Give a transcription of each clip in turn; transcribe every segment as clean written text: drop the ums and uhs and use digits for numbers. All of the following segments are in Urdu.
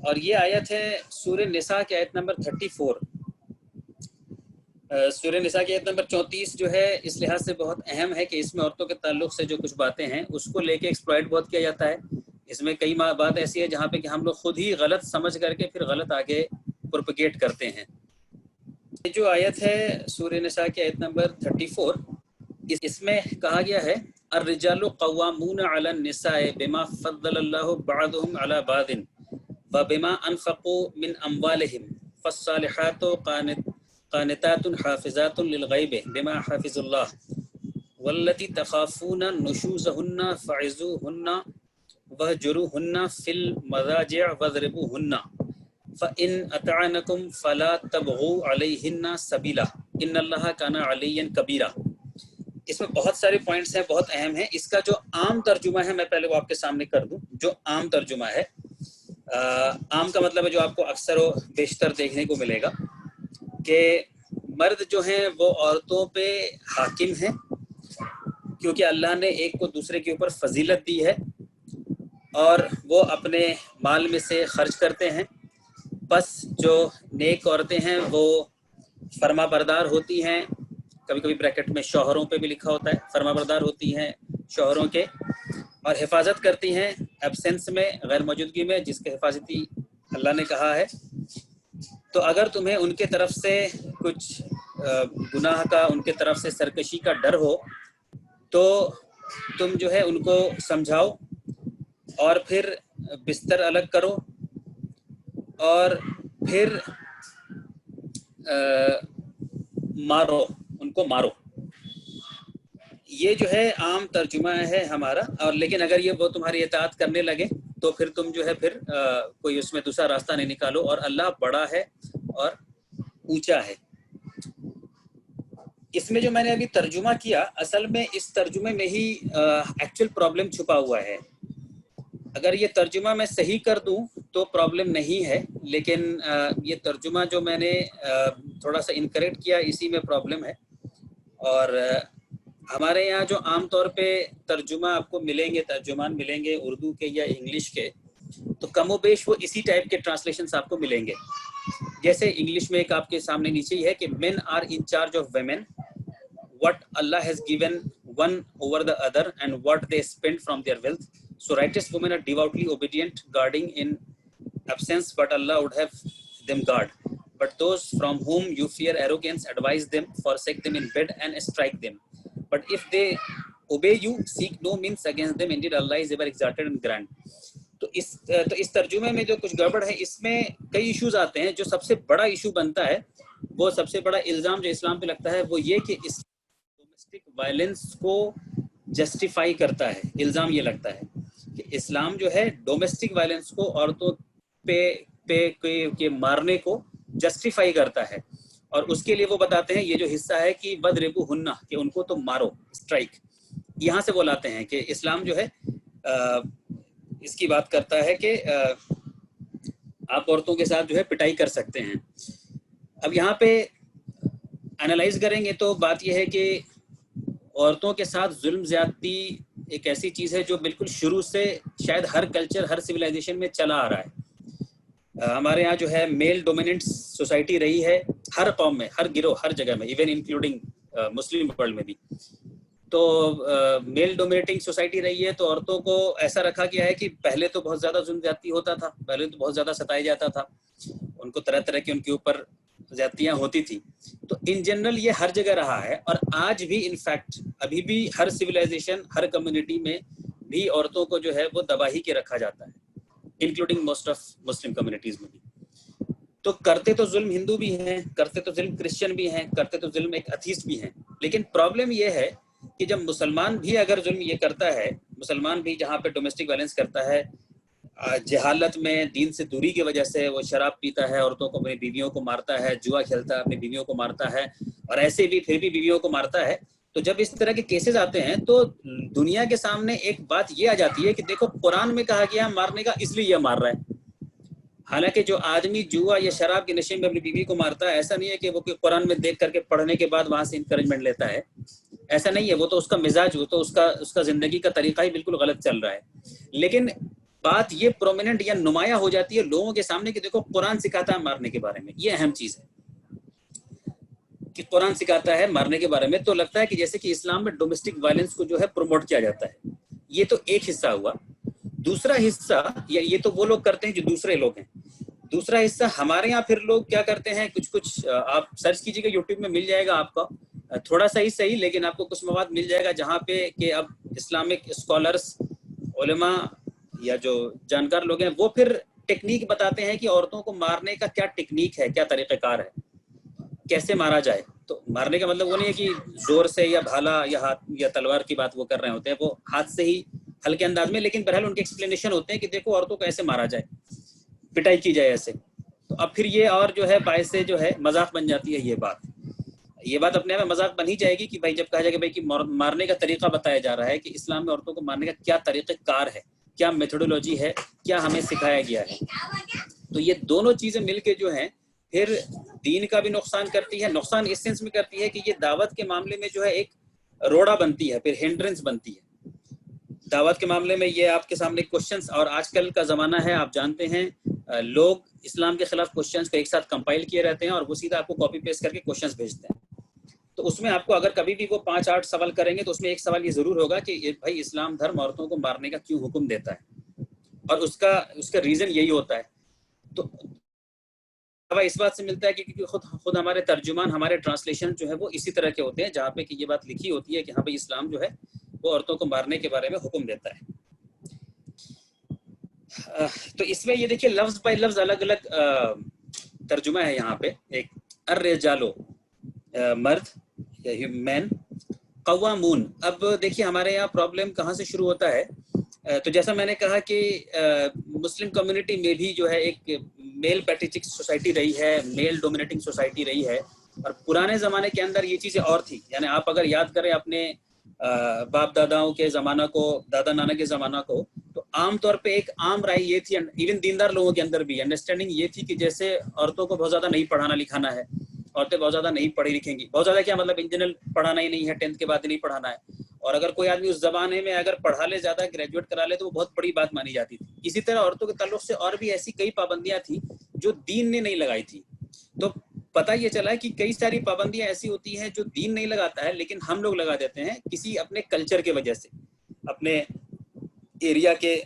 اور یہ آیت ہے سورہ نساء کی آیت نمبر 34۔ سورہ نساء کی آیت نمبر 34 جو ہے اس لحاظ سے بہت اہم ہے کہ اس میں عورتوں کے تعلق سے جو کچھ باتیں ہیں اس کو لے کے ایکسپلائٹ بہت کیا جاتا ہے۔ اس میں کئی بات ایسی ہے جہاں پہ کہ ہم لوگ خود ہی غلط سمجھ کر کے پھر غلط آگے پروپیگیٹ کرتے ہیں۔ یہ جو آیت ہے سورہ نساء کی آیت نمبر 34، اس میں کہا گیا ہے الرجال قوامون علی النساء بما فضل اللہ بعضهم علی بعض وبما انفقوا من اموالهم فالصالحات قانتات حافظات للغیب بما حفظ اللہ واللتی تخافون نشوزهن فعظوهن وہجروهن فی المضاجع واضربوهن فإن أطعنكم فلا تبغوا علیہن سبیلا ان اللہ کان علیا کبیرا۔ اس میں بہت سارے پوائنٹس ہیں، بہت اہم ہیں۔ اس کا جو عام ترجمہ ہے میں پہلے وہ آپ کے سامنے کر دوں۔ جو عام ترجمہ ہے، عام کا مطلب ہے جو آپ کو اکثر و بیشتر دیکھنے کو ملے گا کہ مرد جو ہیں وہ عورتوں پہ حاکم ہیں کیونکہ اللہ نے ایک کو دوسرے کے اوپر فضیلت دی ہے اور وہ اپنے مال میں سے خرچ کرتے ہیں۔ بس جو نیک عورتیں ہیں وہ فرما بردار ہوتی ہیں، کبھی کبھی بریکٹ میں شوہروں پہ بھی لکھا ہوتا ہے، فرما بردار ہوتی ہیں شوہروں کے، اور حفاظت کرتی ہیں ایبسنس میں، غیر موجودگی میں، جس کے حفاظتی اللہ نے کہا ہے۔ تو اگر تمہیں ان کے طرف سے کچھ گناہ کا، ان کے طرف سے سرکشی کا ڈر ہو تو تم جو ہے ان کو سمجھاؤ اور پھر بستر الگ کرو اور پھر مارو، ان کو مارو۔ یہ جو ہے عام ترجمہ ہے ہمارا، اور لیکن اگر یہ وہ تمہاری اطاعت کرنے لگے تو پھر تم جو ہے پھر کوئی اس میں دوسرا راستہ نہیں نکالو، اور اللہ بڑا ہے اور اونچا ہے۔ اس میں جو میں نے ابھی ترجمہ کیا، اصل میں اس ترجمے میں ہی ایکچوئل پرابلم چھپا ہوا ہے۔ اگر یہ ترجمہ میں صحیح کر دوں تو پرابلم نہیں ہے، لیکن یہ ترجمہ جو میں نے تھوڑا سا انکریکٹ کیا، اسی میں پرابلم ہے۔ اور ہمارے یہاں جو عام طور پہ ترجمہ آپ کو ملیں گے، ترجمان ملیں گے اردو کے یا انگلش کے، تو کم و بیش وہ اسی ٹائپ کے ٹرانسلیشنز آپ کو ملیں گے۔ جیسے انگلش میں ایک آپ کے سامنے نیچے ہی ہے کہ men are in charge of women what Allah has given one over the other and what they spend from their wealth. So righteous women are devoutly obedient, guarding in absence what Allah would have them guard. But those from whom you fear arrogance, advise them, forsake them in bed and strike them. But if they obey you, seek no means against them. Indeed, Allah is ever exalted and grand. تو اس ترجمے میں جو کچھ گڑبڑ ہے، اس میں کئی ایشوز آتے ہیں۔ جو سب سے بڑا ایشو بنتا ہے، وہ سب سے بڑا الزام جو اسلام پہ لگتا ہے وہ یہ کہ ڈومیسٹک وائلنس کو جسٹیفائی کرتا ہے۔ الزام یہ لگتا ہے کہ اسلام جو ہے ڈومیسٹک وائلنس کو، عورتوں پہ مارنے کو جسٹیفائی کرتا ہے، اور اس کے لیے وہ بتاتے ہیں یہ جو حصہ ہے کہ وَضْرِبُوهُنَّ، کہ ان کو تم مارو، اسٹرائک، یہاں سے وہ لاتے ہیں کہ اسلام جو ہے اس کی بات کرتا ہے کہ آپ عورتوں کے ساتھ جو ہے پٹائی کر سکتے ہیں۔ اب یہاں پہ انالائز کریں گے تو بات یہ ہے کہ عورتوں کے ساتھ ظلم زیادتی ایک ایسی چیز ہے جو بالکل شروع سے شاید ہر کلچر، ہر سویلائزیشن میں چلا آ رہا ہے۔ ہمارے یہاں جو ہے میل ڈومیننٹ سوسائٹی رہی ہے، ہر قوم میں، ہر گروہ، ہر جگہ میں، ایون انکلوڈنگ مسلم ورلڈ میں بھی۔ تو میل ڈومینیٹنگ سوسائٹی رہی ہے، تو عورتوں کو ایسا رکھا گیا ہے کہ پہلے تو بہت زیادہ ظلم زیادتی ہوتا تھا، پہلے تو بہت زیادہ ستایا جاتا تھا، ان کو طرح طرح کی ان کے اوپر زیادتیاں ہوتی تھی۔ تو ان جنرل یہ ہر جگہ رہا ہے، اور آج بھی انفیکٹ ابھی بھی ہر سویلائزیشن، ہر کمیونٹی میں بھی عورتوں کو جو ہے وہ دبا ہی کے رکھا جاتا ہے، including most of Muslim communities میں بھی۔ تو کرتے تو ظلم ہندو بھی ہیں، کرتے تو ظلم کرسچن بھی ہیں، کرتے تو ظلم ایک اتھیسٹ بھی ہیں، لیکن پرابلم یہ ہے کہ جب مسلمان بھی اگر ظلم یہ کرتا ہے، مسلمان بھی جہاں پہ ڈومیسٹک وائلنس کرتا ہے، جہالت میں، دین سے دوری کی وجہ سے وہ شراب پیتا ہے، عورتوں کو، اپنی بیویوں کو مارتا ہے، جوا کھیلتا ہے، اپنی بیویوں کو مارتا ہے، اور ایسے بھی پھر بھی بیویوں کو مارتا ہے، تو جب اس طرح کے کیسز آتے ہیں تو دنیا کے سامنے ایک بات یہ آ جاتی ہے کہ دیکھو قرآن میں کہا گیا مارنے کا، اس لیے یہ مار رہا ہے۔ حالانکہ جو آدمی جوا یا شراب کے نشے میں اپنی بیوی کو مارتا ہے، ایسا نہیں ہے کہ وہ قرآن میں دیکھ کر کے پڑھنے کے بعد وہاں سے انکریجمنٹ لیتا ہے، ایسا نہیں ہے، وہ تو اس کا مزاج، وہ تو اس کا زندگی کا طریقہ ہی بالکل غلط چل رہا ہے۔ لیکن بات یہ پرومیننٹ یا نمایاں ہو جاتی ہے لوگوں کے سامنے کہ دیکھو قرآن سکھاتا ہے مارنے کے بارے میں. یہ اہم چیز ہے کہ قرآن سکھاتا ہے مارنے کے بارے میں. تو لگتا ہے کہ جیسے کہ اسلام میں ڈومیسٹک وائلنس کو جو ہے پروموٹ کیا جاتا ہے. یہ تو ایک حصہ ہوا. دوسرا حصہ یہ تو وہ لوگ کرتے ہیں جو دوسرے لوگ ہیں. دوسرا حصہ ہمارے یہاں پھر لوگ کیا کرتے ہیں, کچھ آپ سرچ کیجیے گا یوٹیوب میں مل جائے گا آپ کا, تھوڑا سا ہی صحیح لیکن آپ کو کچھ مواد مل جائے گا جہاں پہ کہ اب اسلامک اسکالرس, علماء یا جو جانکار لوگ ہیں وہ پھر ٹیکنیک بتاتے ہیں کہ عورتوں کو مارنے کا کیا ٹیکنیک ہے, کیا طریقہ کار ہے, کیسے مارا جائے. تو مارنے کا مطلب وہ نہیں ہے کہ زور سے یا بھالا یا ہاتھ یا تلوار کی بات وہ کر رہے ہوتے ہیں, وہ ہاتھ سے ہی ہلکے انداز میں, لیکن بہرحال ان کے ایکسپلینیشن ہوتے ہیں کہ دیکھو عورتوں کو ایسے مارا جائے, پٹائی کی جائے ایسے. تو اب پھر یہ اور جو ہے باعث سے جو ہے مذاق بن جاتی ہے. یہ بات اپنے آپ میں مذاق بن ہی جائے گی کہ بھائی جب کہا جائے کہ بھائی کہ مارنے کا طریقہ بتایا جا رہا ہے کہ اسلام میں عورتوں کو مارنے کا کیا طریقہ کار ہے, کیا میتھڈولوجی ہے, کیا ہمیں سکھایا گیا ہے. تو یہ دونوں چیزیں مل کے جو ہیں پھر دین کا بھی نقصان کرتی ہے. نقصان اس سینس میں کرتی ہے کہ یہ دعوت کے معاملے میں جو ہے ایک روڑا بنتی ہے, پھر ہنڈرنس بنتی ہے دعوت کے معاملے میں. یہ آپ کے سامنے کوشچنس, اور آج کل کا زمانہ ہے آپ جانتے ہیں لوگ اسلام کے خلاف کوشچنس کو ایک ساتھ کمپائل کیے رہتے ہیں اور وہ سیدھا آپ کو کاپی پیسٹ کر کے کوشچنس بھیجتے ہیں. تو اس میں آپ کو اگر کبھی بھی وہ 5-8 سوال کریں گے تو اس میں ایک سوال یہ ضرور ہوگا کہ بھائی اسلام دھرم عورتوں کو مارنے کا کیوں حکم دیتا ہے, اور اس کا ریزن یہی ہوتا ہے. تو اس بات سے ملتا ہے کہ کیونکہ خود ہمارے ترجمان, ہمارے ٹرانسلیشن جو ہے وہ اسی طرح کے ہوتے ہیں جہاں پہ کہ یہ بات لکھی ہوتی ہے کہ ہاں بھائی اسلام جو ہے وہ عورتوں کو مارنے کے بارے میں حکم دیتا ہے. تو اس میں یہ دیکھیے لفظ بائی لفظ الگ الگ ترجمہ ہے یہاں پہ. ایک الرجالو مرد یا مین, قوامون. اب دیکھیے ہمارے یہاں پرابلم کہاں سے شروع ہوتا ہے. تو جیسا میں نے کہا کہ مسلم کمیونٹی میں بھی جو ہے ایک میل پیٹرنسٹک سوسائٹی رہی ہے, میل ڈومینیٹنگ سوسائٹی رہی ہے, اور پرانے زمانے کے اندر یہ چیزیں اور تھی. یعنی آپ اگر یاد کریں اپنے باپ داداؤں کے زمانہ کو, دادا نانا کے زمانہ کو, تو عام طور پہ ایک عام رائے یہ تھی, ایون دیندار لوگوں کے اندر بھی انڈرسٹینڈنگ یہ تھی کہ جیسے عورتوں کو بہت زیادہ نہیں پڑھانا لکھانا ہے, عورتیں بہت زیادہ نہیں پڑھی لکھیں گی. بہت زیادہ کیا مطلب ان جنرل پڑھانا ہی نہیں ہے, 10th کے بعد ہی نہیں پڑھانا ہے. اور اگر کوئی آدمی اس زمانے میں اگر پڑھا لے زیادہ, گریجویٹ کرا لے, تو وہ بہت بڑی بات مانی جاتی تھی. اسی طرح عورتوں کے تعلق سے اور بھی ایسی کئی پابندیاں تھیں جو دین نے نہیں لگائی تھی. تو پتہ یہ چلا ہے کہ کئی ساری پابندیاں ایسی ہوتی ہیں جو دین نہیں لگاتا ہے لیکن ہم لوگ لگا دیتے ہیں کسی اپنے کلچر کے وجہ سے, اپنے ایریا کے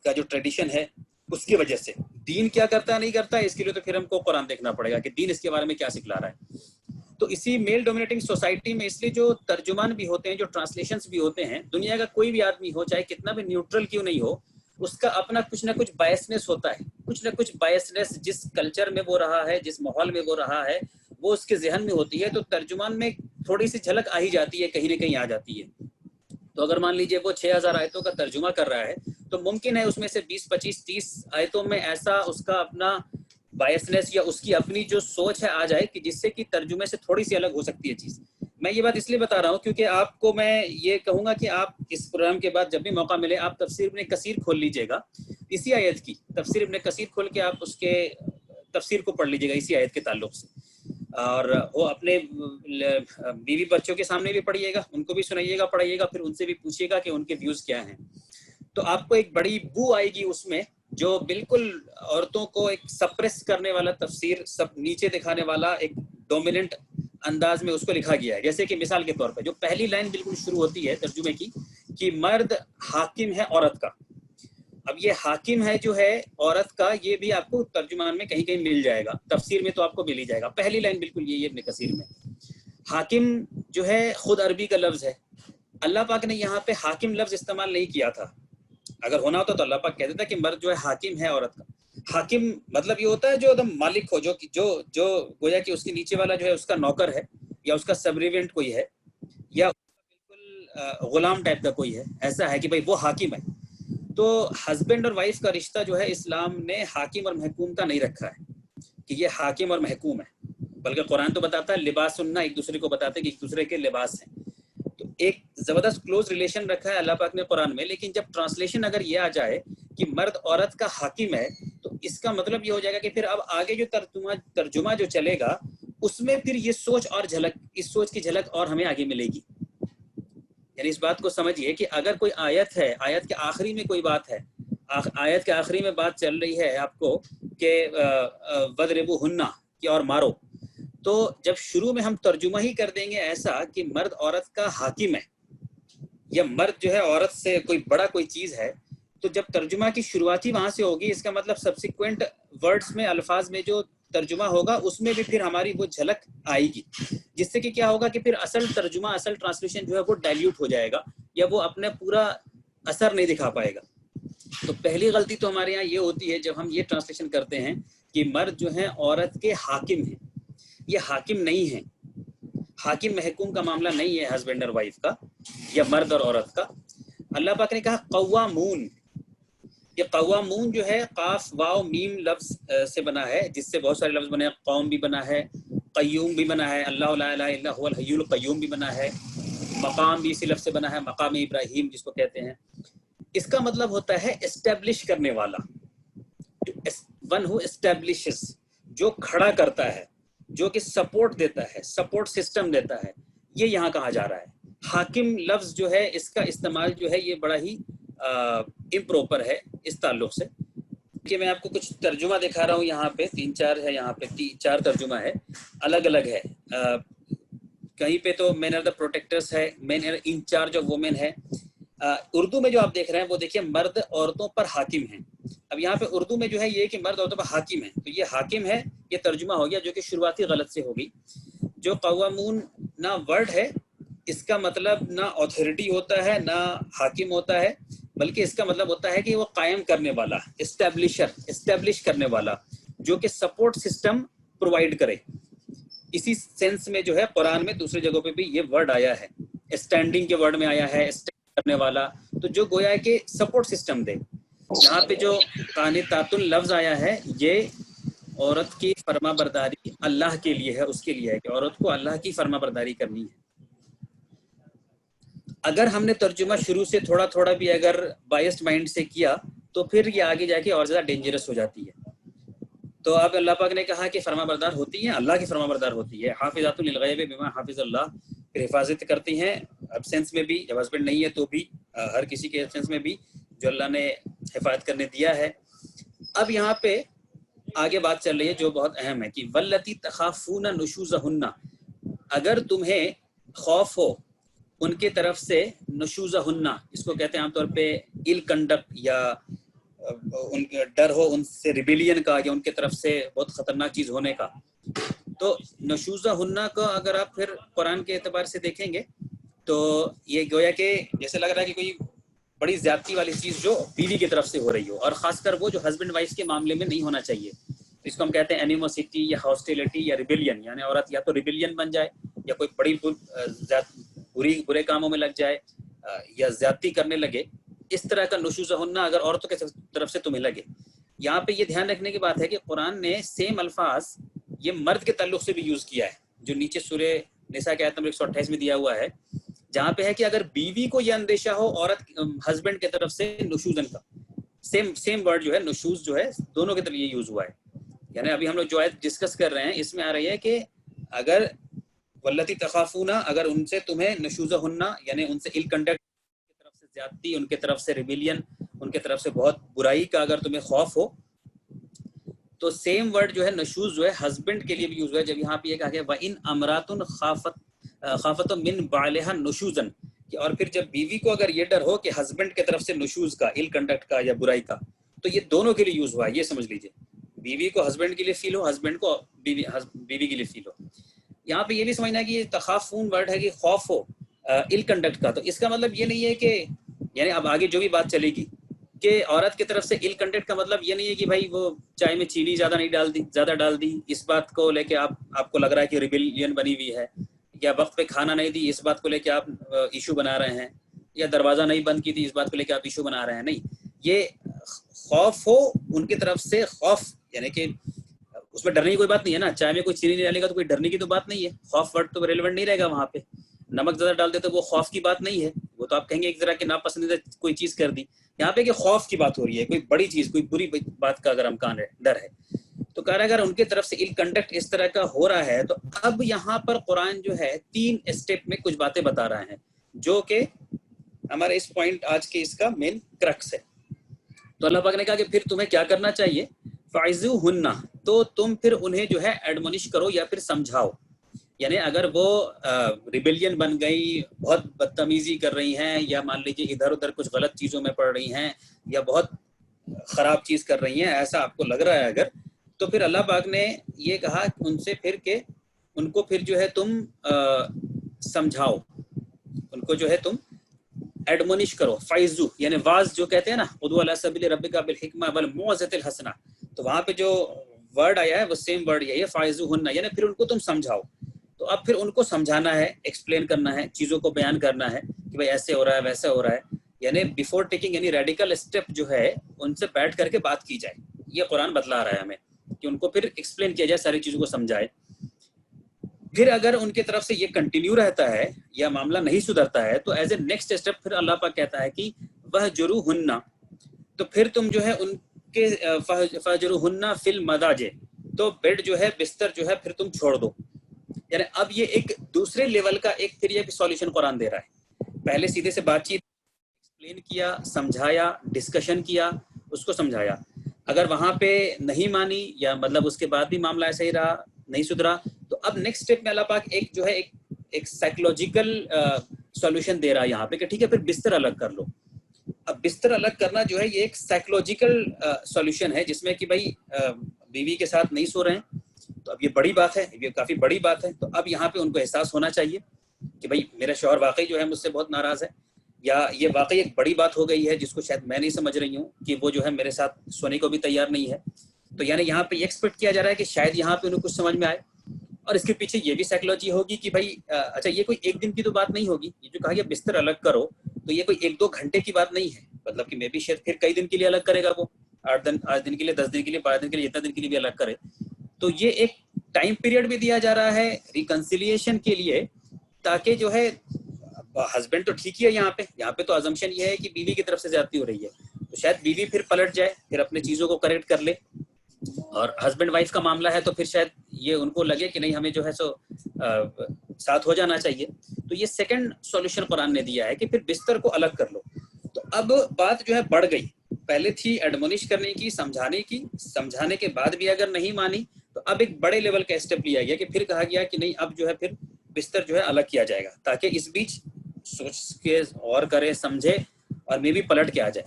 کا جو ٹریڈیشن ہے اس کی وجہ سے. دین کیا کرتا ہے نہیں کرتا ہے اس کے لیے تو پھر ہم کو قرآن دیکھنا پڑے گا کہ دین اس کے بارے میں کیا سکھلا رہا ہے. تو اسی میل ڈومینیٹنگ سوسائٹی میں اس لیے جو ترجمان بھی ہوتے ہیں, جو ٹرانسلیشنز بھی ہوتے ہیں, دنیا کا کوئی بھی آدمی ہو چاہے کتنا بھی نیوٹرل کیوں نہیں ہو, اس کا اپنا کچھ نہ کچھ بائسنس ہوتا ہے. کچھ نہ کچھ بائسنس جس کلچر میں وہ رہا ہے, جس ماحول میں وہ رہا ہے, وہ اس کے ذہن میں ہوتی ہے. تو ترجمان میں تھوڑی سی جھلک آ ہی جاتی ہے, کہیں نہ کہیں آ جاتی ہے. تو اگر مان لیجئے وہ 6000 آیتوں کا ترجمہ کر رہا ہے تو ممکن ہے اس میں سے 20 25 30 آیتوں میں ایسا اس کا اپنا بائسنس یا اس کی اپنی جو سوچ ہے آ جائے کہ جس سے کہ ترجمے سے تھوڑی سی الگ ہو سکتی ہے چیز. میں یہ بات اس لیے بتا رہا ہوں کیونکہ آپ کو میں یہ کہوں گا کہ آپ اس پروگرام کے بعد جب بھی موقع ملے آپ تفسیر ابن کثیر کھول لیجئے گا, اسی آیت کی تفسیر ابن کثیر کھول کے آپ اس کے تفسیر کو پڑھ لیجئے گا اسی آیت کے تعلق سے, اور وہ اپنے بیوی بچوں کے سامنے بھی پڑھیے گا, ان کو بھی سنائیے گا, پڑھائیے گا, پھر ان سے بھی پوچھیے گا کہ ان کے ویوز کیا ہیں. تو آپ کو ایک بڑی بو آئے گی اس میں جو بالکل عورتوں کو ایک سپریس کرنے والا تفسیر, سب نیچے دکھانے والا ایک ڈومیننٹ انداز میں اس کو لکھا گیا ہے. جیسے کہ مثال کے طور پہ جو پہلی لائن بالکل شروع ہوتی ہے ترجمے کی کہ مرد حاکم ہے عورت کا. اب یہ حاکم ہے جو ہے عورت کا, یہ بھی آپ کو ترجمان میں کہیں کہیں مل جائے گا, تفسیر میں تو آپ کو مل ہی جائے گا. پہلی لائن بالکل یہ ابن کثیر میں. حاکم جو ہے خود عربی کا لفظ ہے, اللہ پاک نے یہاں پہ حاکم لفظ استعمال نہیں کیا تھا. اگر ہونا ہوتا تو اللہ پاک کہہ دیتا کہ مرد جو ہے حاکم ہے عورت کا. حاکم مطلب یہ ہوتا ہے جو ایک دم مالک ہو, جو گویا کہ اس کے نیچے والا جو ہے اس کا نوکر ہے یا اس کا سبریونٹ کوئی ہے یا بالکل غلام ٹائپ کا کوئی ہے, ایسا ہے کہ بھائی وہ حاکم ہے. تو ہسبینڈ اور وائف کا رشتہ جو ہے اسلام نے حاکم اور محکوم کا نہیں رکھا ہے کہ یہ حاکم اور محکوم ہے, بلکہ قرآن تو بتاتا ہے لباس سننا, ایک دوسرے کو بتاتے ہیں کہ ایک دوسرے کے لباس ہیں. تو ایک زبردست کلوز ریلیشن رکھا ہے اللہ پاک نے قرآن میں. لیکن جب ٹرانسلیشن اگر یہ آ جائے کہ مرد عورت کا حاکم ہے تو اس کا مطلب یہ ہو جائے گا کہ پھر اب آگے جو ترجمہ جو چلے گا اس میں پھر یہ سوچ اور جھلک, اس سوچ کی جھلک اور ہمیں آگے ملے گی. یعنی اس بات کو سمجھیے کہ اگر کوئی آیت ہے, آیت کے آخری میں کوئی بات ہے, آیت کے آخری میں بات چل رہی ہے آپ کو کہ وَضْرِبُوهُنَّ کہ اور مارو، تو جب شروع میں ہم ترجمہ ہی کر دیں گے ایسا کہ مرد عورت کا حاکم ہے یا مرد جو ہے عورت سے کوئی بڑا کوئی چیز ہے، تو جب ترجمہ کی شروعات ہی وہاں سے ہوگی، اس کا مطلب سبسیکوینٹ ورڈز میں الفاظ میں جو ترجمہ ہوگا اس میں بھی پھر ہماری وہ جھلک آئے گی، جس سے کہ کیا ہوگا کہ پھر اصل ترجمہ اصل ٹرانسلیشن جو ہے وہ ڈائلیوٹ ہو جائے گا یا وہ اپنا پورا اثر نہیں دکھا پائے گا۔ تو پہلی غلطی تو ہمارے یہاں یہ ہوتی ہے جب ہم یہ ٹرانسلیشن کرتے ہیں کہ مرد جو ہیں عورت کے حاکم ہیں، یہ حاکم نہیں ہیں، حاکم محکوم کا معاملہ نہیں ہے ہسبینڈ اور وائف کا یا مرد اور عورت کا۔ اللہ پاک نے کہا قوامون، یہ قوامون جو ہے قاف واو میم لفظ سے بنا ہے، جس سے بہت سارے لفظ بنے ہیں، قوم بھی بنا ہے، قیوم بھی بنا ہے، اللہ لا الہ الا هو الحی القیوم بھی بنا ہے، مقام بھی اسی لفظ سے بنا ہے، مقام ابراہیم جس کو کہتے ہیں۔ اس کا مطلب ہوتا ہے اسٹیبلش کرنے والا، ون ہو اسٹیبلشز، جو کھڑا کرتا ہے، جو کہ سپورٹ دیتا ہے، سپورٹ سسٹم دیتا ہے، یہ یہاں کہا جا رہا ہے۔ حاکم لفظ جو ہے اس کا استعمال جو ہے یہ بڑا ہی امپروپر ہے اس تعلق سے کہ میں آپ کو کچھ ترجمہ دکھا رہا ہوں، یہاں پہ 3-4 ہے، یہاں پہ 3-4 ترجمہ ہے، الگ الگ ہے۔ کہیں پہ تو مین آر دا پروٹیکٹرس ہے، مین آر انچارج آف وومن ہے۔ اردو میں جو آپ دیکھ رہے ہیں وہ دیکھیے مرد عورتوں پر حاکم ہیں۔ اب یہاں پہ اردو میں جو ہے یہ کہ مرد عورتوں پر حاکم ہے، تو یہ حاکم ہے، یہ ترجمہ ہو گیا جو کہ شروعاتی غلط سے ہوگی۔ جو قوامون نہ ورڈ ہے، اس کا مطلب نہ اتھارٹی ہوتا ہے نہ حاکم ہوتا ہے، بلکہ اس کا مطلب ہوتا ہے کہ وہ قائم کرنے والا، اسٹیبلش کرنے والا، جو کہ سپورٹ سسٹم پرووائڈ کرے۔ اسی سینس میں جو ہے قرآن میں دوسری جگہوں پہ بھی یہ ورڈ آیا ہے، اسٹینڈنگ کے ورڈ میں آیا ہے، اسٹینڈ کرنے والا، تو جو گویا ہے کہ سپورٹ سسٹم دے۔ یہاں پہ جو قانتات لفظ آیا ہے یہ عورت کی فرما برداری اللہ کے لیے ہے، اس کے لیے ہے کہ عورت کو اللہ کی فرما برداری کرنی ہے۔ اگر ہم نے ترجمہ شروع سے تھوڑا تھوڑا بھی اگر بائسڈ مائنڈ سے کیا تو پھر یہ آگے جا کے اور زیادہ ڈینجرس ہو جاتی ہے۔ تو اب اللہ پاک نے کہا کہ فرما بردار ہوتی ہیں، اللہ کی فرما بردار ہوتی ہے، حافظات للغیب بما حافظ اللہ، پھر حفاظت کرتی ہیں ابسینس میں بھی، جب ہسبینڈ نہیں ہے تو بھی، ہر کسی کے ابسینس میں بھی جو اللہ نے حفاظت کرنے دیا ہے۔ اب یہاں پہ آگے بات چل رہی ہے جو بہت اہم ہے کہ واللتی تخافون نشوزہن، اگر تمہیں خوف ہو ان کے طرف سے، نشوزہن اس کو کہتے ہیں عام طور پہ ایل کنڈکٹ، یا ان کا ڈر ہو ان سے ریبیلین کا یا ان کے طرف سے بہت خطرناک چیز ہونے کا، تو نشوزہن کو اگر آپ پھر قرآن کے اعتبار سے دیکھیں گے تو یہ گویا کہ جیسے لگ رہا ہے کہ کوئی بڑی زیادتی والی چیز جو بیوی کی طرف سے ہو رہی ہو، اور خاص کر وہ جو ہسبینڈ وائف کے معاملے میں نہیں ہونا چاہیے۔ اس کو ہم کہتے ہیں اینیموسٹی یا ہاسٹیلٹی یا ریبیلین، یعنی عورت یا تو ریبیلین بن جائے یا کوئی بڑی برے کاموں میں لگ جائے یا زیادتی کرنے لگے، اس طرح کا نشوزہن اگر عورتوں کی طرف سے تمہیں لگے۔ یہاں پہ یہ دھیان رکھنے کی بات ہے کہ قرآن نے سیم الفاظ یہ مرد کے تعلق سے بھی یوز کیا ہے، جو نیچے سورہ نساء کے آیت نمبر 128 میں دیا ہوا ہے، جہاں پہ ہے کہ اگر بیوی کو یہ اندیشہ ہو عورت ہسبینڈ کی طرف سے نشوزن کا، سیم ورڈ جو ہے نشوز جو ہے دونوں کے طرف یہ یوز ہوا ہے۔ یعنی ابھی ہم لوگ جو آیت ڈسکس کر رہے ہیں اس میں آ رہی ہے کہ اگر واللتی تخافون، اگر ان سے تمہیں نشوزہن یعنی ان سے ایل کنڈکٹ کی طرف سے زیادتی، ان کے طرف سے ریبیلین، ان کے طرف سے بہت برائی کا اگر تمہیں خوف ہو، تو سیم ورڈ جو ہے نشوز جو ہے ہسبینڈ کے لیے بھی یوز ہوا ہے۔ جب یہاں پہ یہ کہا کہ وَإِنْ أَمْرَاتٌ خَافَتٌ مِّن بَعْلِهَا نُشُوزًا، اور پھر جب بیوی کو اگر یہ ڈر ہو کہ ہسبینڈ کی طرف سے نشوز کا، ایل کنڈکٹ کا یا برائی کا، تو یہ دونوں کے لیے یوز ہوا ہے، یہ سمجھ لیجئے، بیوی کو ہسبینڈ کے لیے فیل ہو، ہسبینڈ کو بیوی کے لیے فیل ہو۔ یہاں پہ یہ بھی سمجھنا کہ یہ تخافون ورڈ ہے کہ خوف ہو ایل کنڈکٹ کا، تو اس کا مطلب یہ نہیں ہے کہ یعنی اب آگے جو بھی بات چلے گی کہ عورت کی طرف سے ایل کنڈکٹ کا مطلب یہ نہیں ہے کہ بھائی وہ چائے میں چینی زیادہ ڈال دی، اس بات کو لے کے آپ کو لگ رہا ہے کہ ریبیلین بنی ہوئی ہے، یا وقت پہ کھانا نہیں دی اس بات کو لے کے آپ ایشو بنا رہے ہیں، یا دروازہ نہیں بند کی تھی اس بات کو لے کے آپ ایشو بنا رہے ہیں۔ نہیں، یہ خوف ہو ان کی طرف سے، خوف یعنی کہ اس میں ڈرنے کی کوئی بات نہیں ہے نا، چائے میں کوئی چینی نہیں ڈالے گا تو کوئی ڈرنے کی تو بات نہیں ہے، خوف ورڈ تو ریلیونٹ نہیں رہے گا وہاں پہ۔ نمک زیادہ ڈال دے تو وہ خوف کی بات نہیں ہے، وہ تو آپ کہیں گے ایک ذرا کہ ناپسندیدہ کوئی چیز کر دی۔ یہاں پہ کہ خوف کی بات ہو رہی ہے، کوئی بڑی چیز، کوئی بری بات کا اگر امکان ہے، ڈر ہے، تو کہہ رہا ہے اگر ان کی طرف سے ایل کنڈکٹ اس طرح کا ہو رہا ہے، تو اب یہاں پر قرآن جو ہے 3 اسٹیپ میں کچھ باتیں بتا رہا ہے جو کہ ہمارے اس پوائنٹ آج کے اس کا مین کرکس ہے۔ تو اللہ پاک نے کہا کہ پھر تمہیں کیا کرنا چاہیے، فَعِزُوهُنَّ، تو تم پھر انہیں جو ہے ایڈمونش کرو یا پھر سمجھاؤ. یعنی اگر وہ ریبیلین بن گئی، بہت بدتمیزی کر رہی ہیں، یا مان لیجیے ادھر ادھر کچھ غلط چیزوں میں پڑ رہی ہیں، یا بہت خراب چیز کر رہی ہیں، ایسا آپ کو لگ رہا ہے اگر، تو پھر اللہ پاک نے یہ کہا ان سے پھر کہ ان کو پھر جو ہے تم سمجھاؤ، ان کو جو ہے تم ایڈمونش کرو. فائزو یعنی واز جو کہتے ہیں نا، ادعو الی سبیل ربک بالحکمہ والموعظۃ الحسنہ، تو وہاں پہ جو ورڈ آیا ہے وہ سیم ورڈ یہی ہے، فائزوہن، یعنی پھر ان کو تم سمجھاؤ. تو اب پھر ان کو سمجھانا ہے، ایکسپلین کرنا ہے، چیزوں کو بیان کرنا ہے کہ بھائی ایسے ہو رہا ہے ویسے ہو رہا ہے. یعنی before taking any radical step جو ہے ان سے بیٹھ کر کے بات کی جائے. یہ قرآن بتلا رہا ہے ہمیں کہ ان کو پھر ایکسپلین کیا جائے، ساری چیزوں کو سمجھائے. پھر اگر ان کی طرف سے یہ کنٹینیو رہتا ہے یا معاملہ نہیں سدھرتا ہے تو ایز اے نیکسٹ اسٹیپ پھر اللہ پاک کہتا ہے کہ وَهْجُرُوهُنَّ، تو پھر تم جو ہے ان کے فَهْجُرُوهُنَّ فِي الْمَضَاجِعِ، تو بیڈ جو ہے بستر جو ہے پھر تم چھوڑ دو. یعنی اب یہ ایک دوسرے لیول کا ایک پھر یہ سولوشن قرآن دے رہا ہے. پہلے سیدھے سے بات چیت ایکسپلین کیا، سمجھایا، ڈسکشن کیا، اس کو سمجھایا. اگر وہاں پہ نہیں مانی یا مطلب اس کے بعد بھی معاملہ ایسا ہی رہا، نہیں سدھرا، تو اب نیکسٹ اسٹیپ میں اللہ پاک ایک جو ہے ایک سائیکولوجیکل سولوشن دے رہا ہے یہاں پہ کہ ٹھیک ہے پھر بستر الگ کر لو. اب بستر الگ کرنا جو ہے یہ ایک سائیکولوجیکل سولوشن ہے، جس میں کہ بھائی بیوی کے ساتھ نہیں سو رہے ہیں، تو اب یہ بڑی بات ہے، یہ کافی بڑی بات ہے. تو اب یہاں پہ ان کو احساس ہونا چاہیے کہ بھائی میرا شوہر واقعی جو ہے مجھ سے بہت ناراض ہے، یا یہ واقعی ایک بڑی بات ہو گئی ہے جس کو شاید میں نہیں سمجھ رہی ہوں کہ وہ جو ہے میرے ساتھ سونے کو بھی تیار نہیں ہے. تو یعنی یہاں پہ یہ ایکسپیکٹ کیا جا رہا ہے کہ شاید یہاں پہ انہیں کچھ سمجھ میں آئے. اور اس کے پیچھے یہ بھی سائیکولوجی ہوگی کہ بھائی اچھا یہ کوئی ایک دن کی تو بات نہیں ہوگی، یہ جو کہا گیا بستر الگ کرو، تو یہ کوئی 1-2 گھنٹے کی بات نہیں ہے، مطلب کہ میں بھی شاید پھر کئی دن کے لیے الگ کرے گا، وہ 8 دن کے لیے، 10 دن کے لیے، 12 دن کے لیے، اتنا دن کے لیے بھی الگ کرے. تو یہ ایک ٹائم پیریڈ بھی دیا جا رہا ہے ریکنسیلیشن کے لیے، تاکہ جو ہے ہسبینڈ تو ٹھیک ہی ہے، یہاں پہ تو ازمپشن یہ ہے کہ بیوی کی طرف سے زیادتی ہو رہی ہے، تو شاید بیوی پھر پلٹ جائے، پھر اپنے چیزوں کو کریکٹ کر لے. اور ہسبینڈ وائف کا معاملہ ہے تو پھر شاید یہ ان کو لگے کہ نہیں ہمیں جو ہے سو ساتھ ہو جانا چاہیے. تو یہ سیکنڈ سولوشن قرآن نے دیا ہے کہ پھر بستر کو الگ کر لو. تو اب بات جو ہے بڑھ گئی، پہلے تھی ایڈمونش کرنے کی، سمجھانے کی، سمجھانے کے بعد بھی اگر نہیں مانی تو اب ایک بڑے لیول کا اسٹیپ لیا گیا کہ پھر کہا گیا کہ نہیں اب جو ہے پھر بستر جو ہے الگ کیا جائے گا، تاکہ اس بیچ سوچ کے غور کرے، سمجھے اور میں بھی پلٹ کے آ جائے.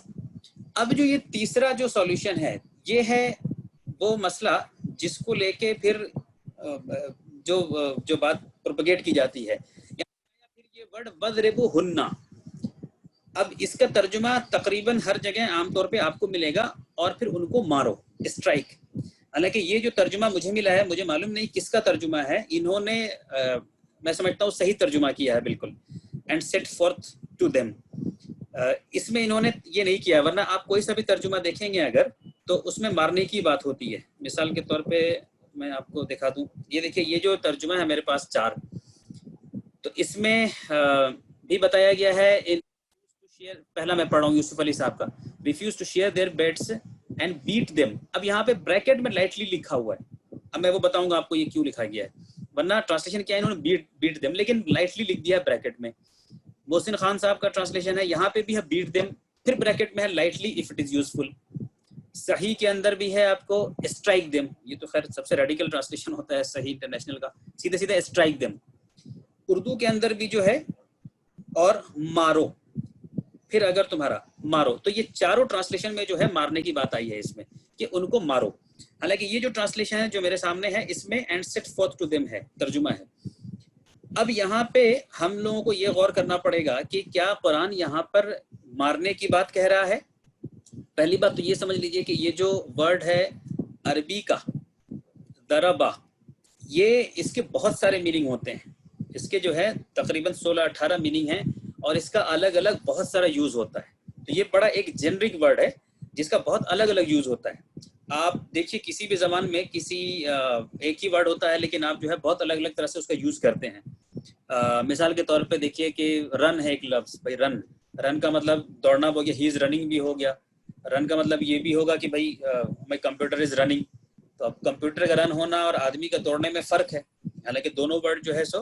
اب جو یہ تیسرا جو سولوشن ہے یہ ہے وہ مسئلہ جس کو لے کے پھر جو بات پروپیگیٹ کی جاتی ہے. پھر یہ ورڈ وَضْرِبُوهُنَّ، اب اس کا ترجمہ تقریباً ہر جگہ عام طور پہ آپ کو ملے گا، اور پھر ان کو مارو، اسٹرائک. حالانکہ یہ جو ترجمہ مجھے ملا ہے، مجھے معلوم نہیں کس کا ترجمہ ہے، انہوں نے میں سمجھتا ہوں صحیح ترجمہ کیا ہے بالکل، and set forth to them. اس میں انہوں نے یہ نہیں کیا، ورنہ آپ کوئی سا بھی ترجمہ دیکھیں گے اگر تو اس میں مارنے کی بات ہوتی ہے. مثال کے طور پہ میں آپ کو دکھا دوں، یہ دیکھیں یہ جو ترجمہ ہے میرے پاس 4، تو اس میں بھی بتایا گیا ہے، پہلا میں پڑھ رہا ہوں یوسف علی صاحب کا، refuse to share their beds and beat them. اب یہاں پہ بریکٹ میں لائٹلی لکھا ہوا ہے، اب میں وہ بتاؤں گا آپ کو یہ کیوں لکھا گیا ہے، ورنہ ٹرانسلیشن کیا ہے انہوں نے بیٹ دیم، لیکن لائٹلی لکھ دیا ہے بریکٹ میں. محسن خان صاحب کا ٹرانسلیشن ہے، یہاں پہ بھی ہے بیٹ دیم، پھر بریکٹ میں ہے lightly if it is useful. صحیح کے اندر بھی ہے آپ کو اسٹرائک دیم، یہ تو خیر سب سے ریڈیکل ٹرانسلیشن ہوتا ہے صحیح انٹرنیشنل کا، سیدھے سیدھے اسٹرائک دیم. اردو کے اندر بھی جو ہے اور مارو، پھر اگر تمہارا مارو، تو یہ چاروں ٹرانسلیشن میں جو ہے مارنے کی بات آئی ہے اس میں کہ ان کو مارو. حالانکہ یہ جو ٹرانسلیشن ہے جو میرے سامنے ہے اس میں and set forth to them ہے ترجمہ ہے. اب یہاں پہ ہم لوگوں کو یہ غور کرنا پڑے گا کہ کیا قرآن یہاں پر مارنے کی بات کہہ رہا ہے. پہلی بات تو یہ سمجھ لیجئے کہ یہ جو ورڈ ہے عربی کا ضربہ، یہ اس کے بہت سارے میننگ ہوتے ہیں، اس کے جو ہے تقریباً 16-18 میننگ ہیں، اور اس کا الگ الگ بہت سارا یوز ہوتا ہے. تو یہ بڑا ایک جنرک ورڈ ہے جس کا بہت الگ الگ یوز ہوتا ہے. آپ دیکھیے کسی بھی زبان میں کسی ایک ہی ورڈ ہوتا ہے، لیکن آپ جو ہے بہت الگ الگ طرح سے اس کا یوز کرتے ہیں. مثال کے طور پہ دیکھیے کہ رن ہے ایک لفظ، بھائی رن کا مطلب دوڑنا ہو گیا، ہی از رننگ بھی ہو گیا. رن کا مطلب یہ بھی ہوگا کہ بھائی مائی کمپیوٹر از رننگ. تو اب کمپیوٹر کا رن ہونا اور آدمی کا دوڑنے میں فرق ہے، حالانکہ دونوں ورڈ جو ہے سو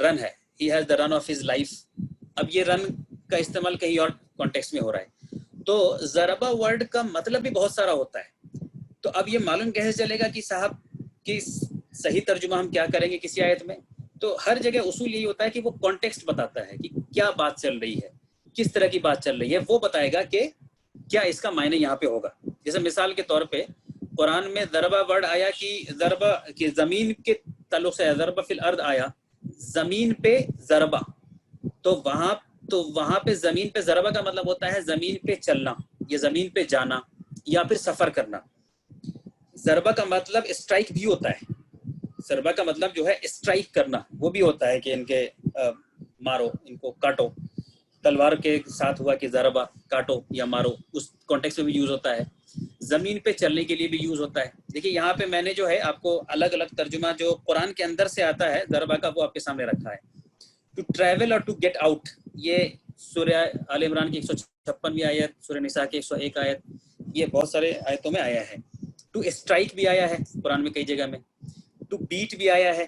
رن ہے. He has the run of his life. اب یہ رن کا استعمال کہیں اور کانٹیکس میں ہو رہا ہے. تو ضربہ ورڈ کا مطلب بھی بہت سارا ہوتا ہے. تو اب یہ معلوم کیسے چلے گا کہ صاحب کہ صحیح ترجمہ ہم کیا کریں گے کسی آیت میں؟ تو ہر جگہ اصول یہی ہوتا ہے کہ وہ کانٹیکسٹ بتاتا ہے کہ کیا بات چل رہی ہے, کس طرح کی بات چل رہی ہے, وہ بتائے گا کہ کیا اس کا معنی یہاں پہ ہوگا. جیسے مثال کے طور پہ قرآن میں ضربہ ورڈ آیا کہ ضربہ کہ زمین کے تعلق سے ضربہ فی الارض آیا, زمین پہ ضربہ, تو وہاں پہ زمین پہ ضربہ کا مطلب ہوتا ہے زمین پہ چلنا یا زمین پہ جانا یا پھر سفر کرنا. ضربہ کا مطلب اسٹرائک بھی ہوتا ہے, ضربہ کا مطلب جو ہے اسٹرائک کرنا وہ بھی ہوتا ہے کہ ان کے مارو, ان کو کاٹو. تلوار کے ساتھ ہوا کہ ضربہ کاٹو یا مارو, اس کانٹیکسٹ میں بھی یوز ہوتا ہے. زمین پہ چلنے کے لیے بھی یوز ہوتا ہے. دیکھیے یہاں پہ میں نے جو ہے آپ کو الگ الگ ترجمہ جو قرآن کے اندر سے آتا ہے ضربہ کا وہ آپ کے سامنے رکھا ہے. ٹو ٹریول اور ٹو گیٹ آؤٹ, یہ سورہ آل عمران کی 156ویں آیت, سورہ نساء کی 101 آیت, یہ بہت سارے آیتوں میں آیا ہے. ٹو اسٹرائک بھی آیا ہے قرآن میں کئی جگہ میں. ٹو بیٹ بھی آیا ہے,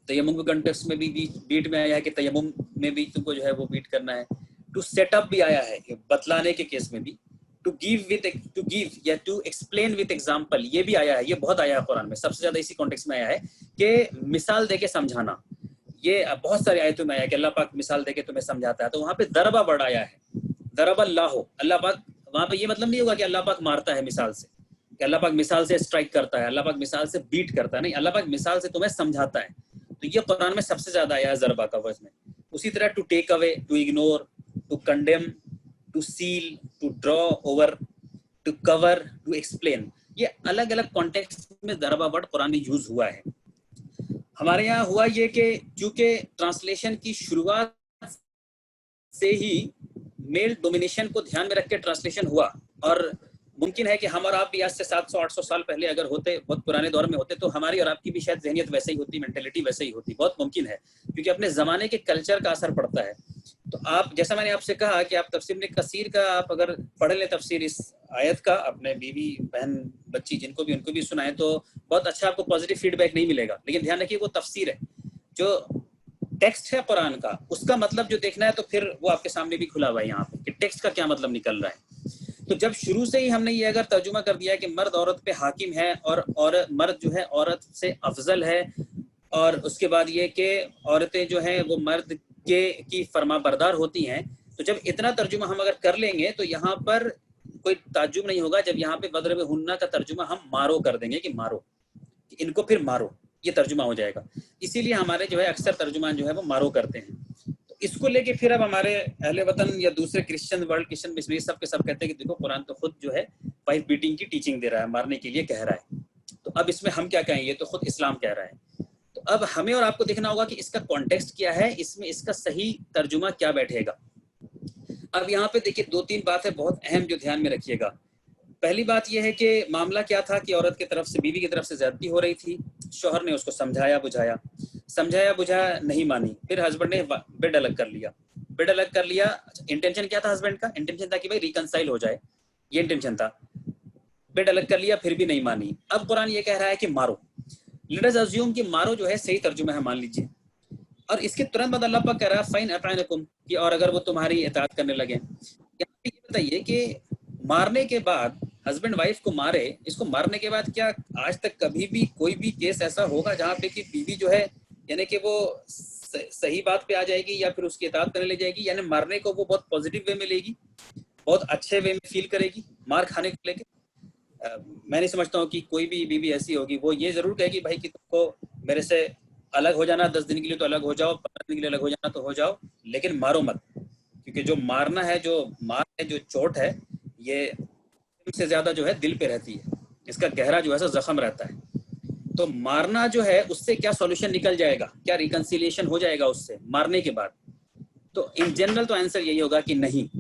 تیمم کے کنٹیکسٹ میں بھی بیٹ میں آیا ہے کہ تیمم میں بھی تم کو جو ہے وہ بیٹ کرنا ہے. ٹو سیٹ اپ بھی آیا ہے بتلانے کے کیس میں بھی. ٹو گیو یا ٹو ایکسپلین وتھ ایگزامپل یہ بھی آیا ہے, یہ بہت آیا ہے قرآن میں. سب سے زیادہ اسی کانٹیکسٹ میں آیا ہے کہ مثال دے کے سمجھانا. یہ بہت سارے آیتوں میں آیا کہ اللہ پاک مثال دے کے تمہیں سمجھاتا ہے. تو وہاں پہ ضربہ ورڈ آیا ہے, ضرب اللہ, اللہ پاک. وہاں پہ یہ مطلب نہیں ہوگا کہ اللہ پاک مارتا ہے مثال سے, کہ اللہ پاک مثال سے اسٹرائک کرتا ہے, اللہ پاک مثال سے بیٹ کرتا ہے, نہیں, اللہ پاک مثال سے تمہیں سمجھاتا ہے. تو یہ قرآن میں سب سے زیادہ آیا ہے ضربہ کا وزن میں. اسی طرح to take away, to ignore, to condemn, to seal, to draw over, to cover, to explain, یہ الگ الگ کانٹیکسٹ میں ضربہ ورڈ قرآن میں یوز ہوا ہے. ہمارے یہاں ہوا یہ کہ چونکہ ٹرانسلیشن کی شروعات سے ہی میل ڈومینیشن کو دھیان میں رکھ کے ٹرانسلیشن ہوا, اور ممکن ہے کہ ہم اور آپ بھی آج سے 700-800 سال پہلے اگر ہوتے, بہت پرانے دور میں ہوتے, تو ہماری اور آپ کی بھی شاید ذہنیت ویسے ہی ہوتی, مینٹلٹی ویسے ہی ہوتی. بہت ممکن ہے, کیونکہ اپنے زمانے کے کلچر کا اثر پڑتا ہے. تو آپ, جیسا میں نے آپ سے کہا کہ آپ تفسیر ابن کثیر کا آپ اگر پڑھ لیں تفسیر اس آیت کا, اپنے بیوی بہن بچی جن کو بھی, ان کو بھی سنائیں, تو بہت اچھا آپ کو پازیٹیو فیڈ بیک نہیں ملے گا. لیکن دھیان رکھیے وہ تفسیر ہے, جو ٹیکسٹ ہے قرآن کا اس کا مطلب جو دیکھنا ہے تو پھر وہ آپ کے سامنے بھی کھلا ہوا ہے یہاں پہ کہ ٹیکسٹ کا کیا مطلب نکل رہا ہے. تو جب شروع سے ہی ہم نے یہ اگر ترجمہ کر دیا کہ مرد عورت پہ حاکم ہے اور مرد جو ہے عورت سے افضل ہے, اور اس کے بعد یہ کہ عورتیں جو ہیں وہ مرد کی فرما بردار ہوتی ہیں, تو جب اتنا ترجمہ ہم اگر کر لیں گے تو یہاں پر کوئی تعجب نہیں ہوگا جب یہاں پہ وَضْرِبْ ہُنَّ کا ترجمہ ہم مارو کر دیں گے کہ مارو, کہ ان کو پھر مارو, یہ ترجمہ ہو جائے گا. اسی لیے ہمارے جو ہے اکثر ترجمان جو ہے وہ مارو کرتے ہیں. تو اس کو لے کے پھر اب ہمارے اہل وطن یا دوسرے کرسچن ورلڈ کرسچن میں سب کے سب کہتے ہیں کہ دیکھو قرآن تو خود جو ہے وائف بیٹنگ کی ٹیچنگ دے رہا ہے, مارنے کے لیے کہہ رہا ہے. تو اب اس میں ہم کیا کہیں, یہ تو خود اسلام کہہ رہا ہے. تو اب ہمیں اور آپ کو دیکھنا ہوگا کہ اس کا کانٹیکسٹ کیا ہے, اس میں اس کا صحیح ترجمہ کیا بیٹھے گا. اب یہاں پہ دیکھیے 2-3 باتیں بہت اہم جو دھیان میں رکھیے گا. پہلی بات یہ ہے کہ معاملہ کیا تھا کہ عورت کی طرف سے, بیوی کی طرف سے زیادتی ہو رہی تھی. شوہر نے اس کو سمجھایا بجھایا نہیں مانی. پھر ہسبینڈ نے بیڈ الگ کر لیا. انٹینشن کیا تھا ہسبینڈ کا؟ انٹینشن تھا کہ بھائی ریکنسائل ہو جائے, یہ انٹینشن تھا. بیڈ الگ کر لیا, پھر بھی نہیں مانی. اب قرآن یہ کہہ رہا ہے کہ مارو. لیٹ اس اسیوم کہ مارو جو ہے صحیح ترجمہ ہے, مان لیجیے. اور اس کے ترنت بعد اللہ پاک کہہ رہا ہے فَإِنْ أَطَعْنَكُمْ, کہ اور اگر وہ تمہاری اطاعت کرنے لگے. یہاں پہ یہ بتائیے کہ مارنے کے بعد ہسبینڈ وائف کو مارے, اس کو مارنے کے بعد کیا آج تک کبھی بھی کوئی بھی کیس ایسا ہوگا جہاں پہ کہ بیوی جو ہے یعنی کہ وہ صحیح بات پہ آ جائے گی یا پھر اس کی اطاعت کرنے لے جائے گی, یعنی مارنے کو وہ بہت پازیٹیو وے میں لے گی, بہت اچھے وے میں فیل کرے گی مار کھانے کو لے کے؟ میں نہیں سمجھتا ہوں کہ کوئی بھی بیوی ایسی ہوگی. وہ یہ ضرور کہے گی بھائی کہ تم کو میرے سے الگ ہو جانا 10 دن کے لیے تو الگ ہو جاؤ, 15 دن کے لیے الگ ہو جانا تو ہو جاؤ, لیکن مارو مت. کیونکہ جو مارنا ہے, جو مار ہے, جو چوٹ ہے, یہ سے زیادہ جو ہے دل پہ رہتی ہے, اس کا گہرا جو ہے زخم رہتا ہے. تو مارنا جو ہے اس سے کیا سولوشن نکل جائے گا, کیا ریکنسیلیشن ہو جائے گا اس سے مارنے کے بعد؟ تو ان جنرل تو آنسر یہی ہوگا کہ نہیں.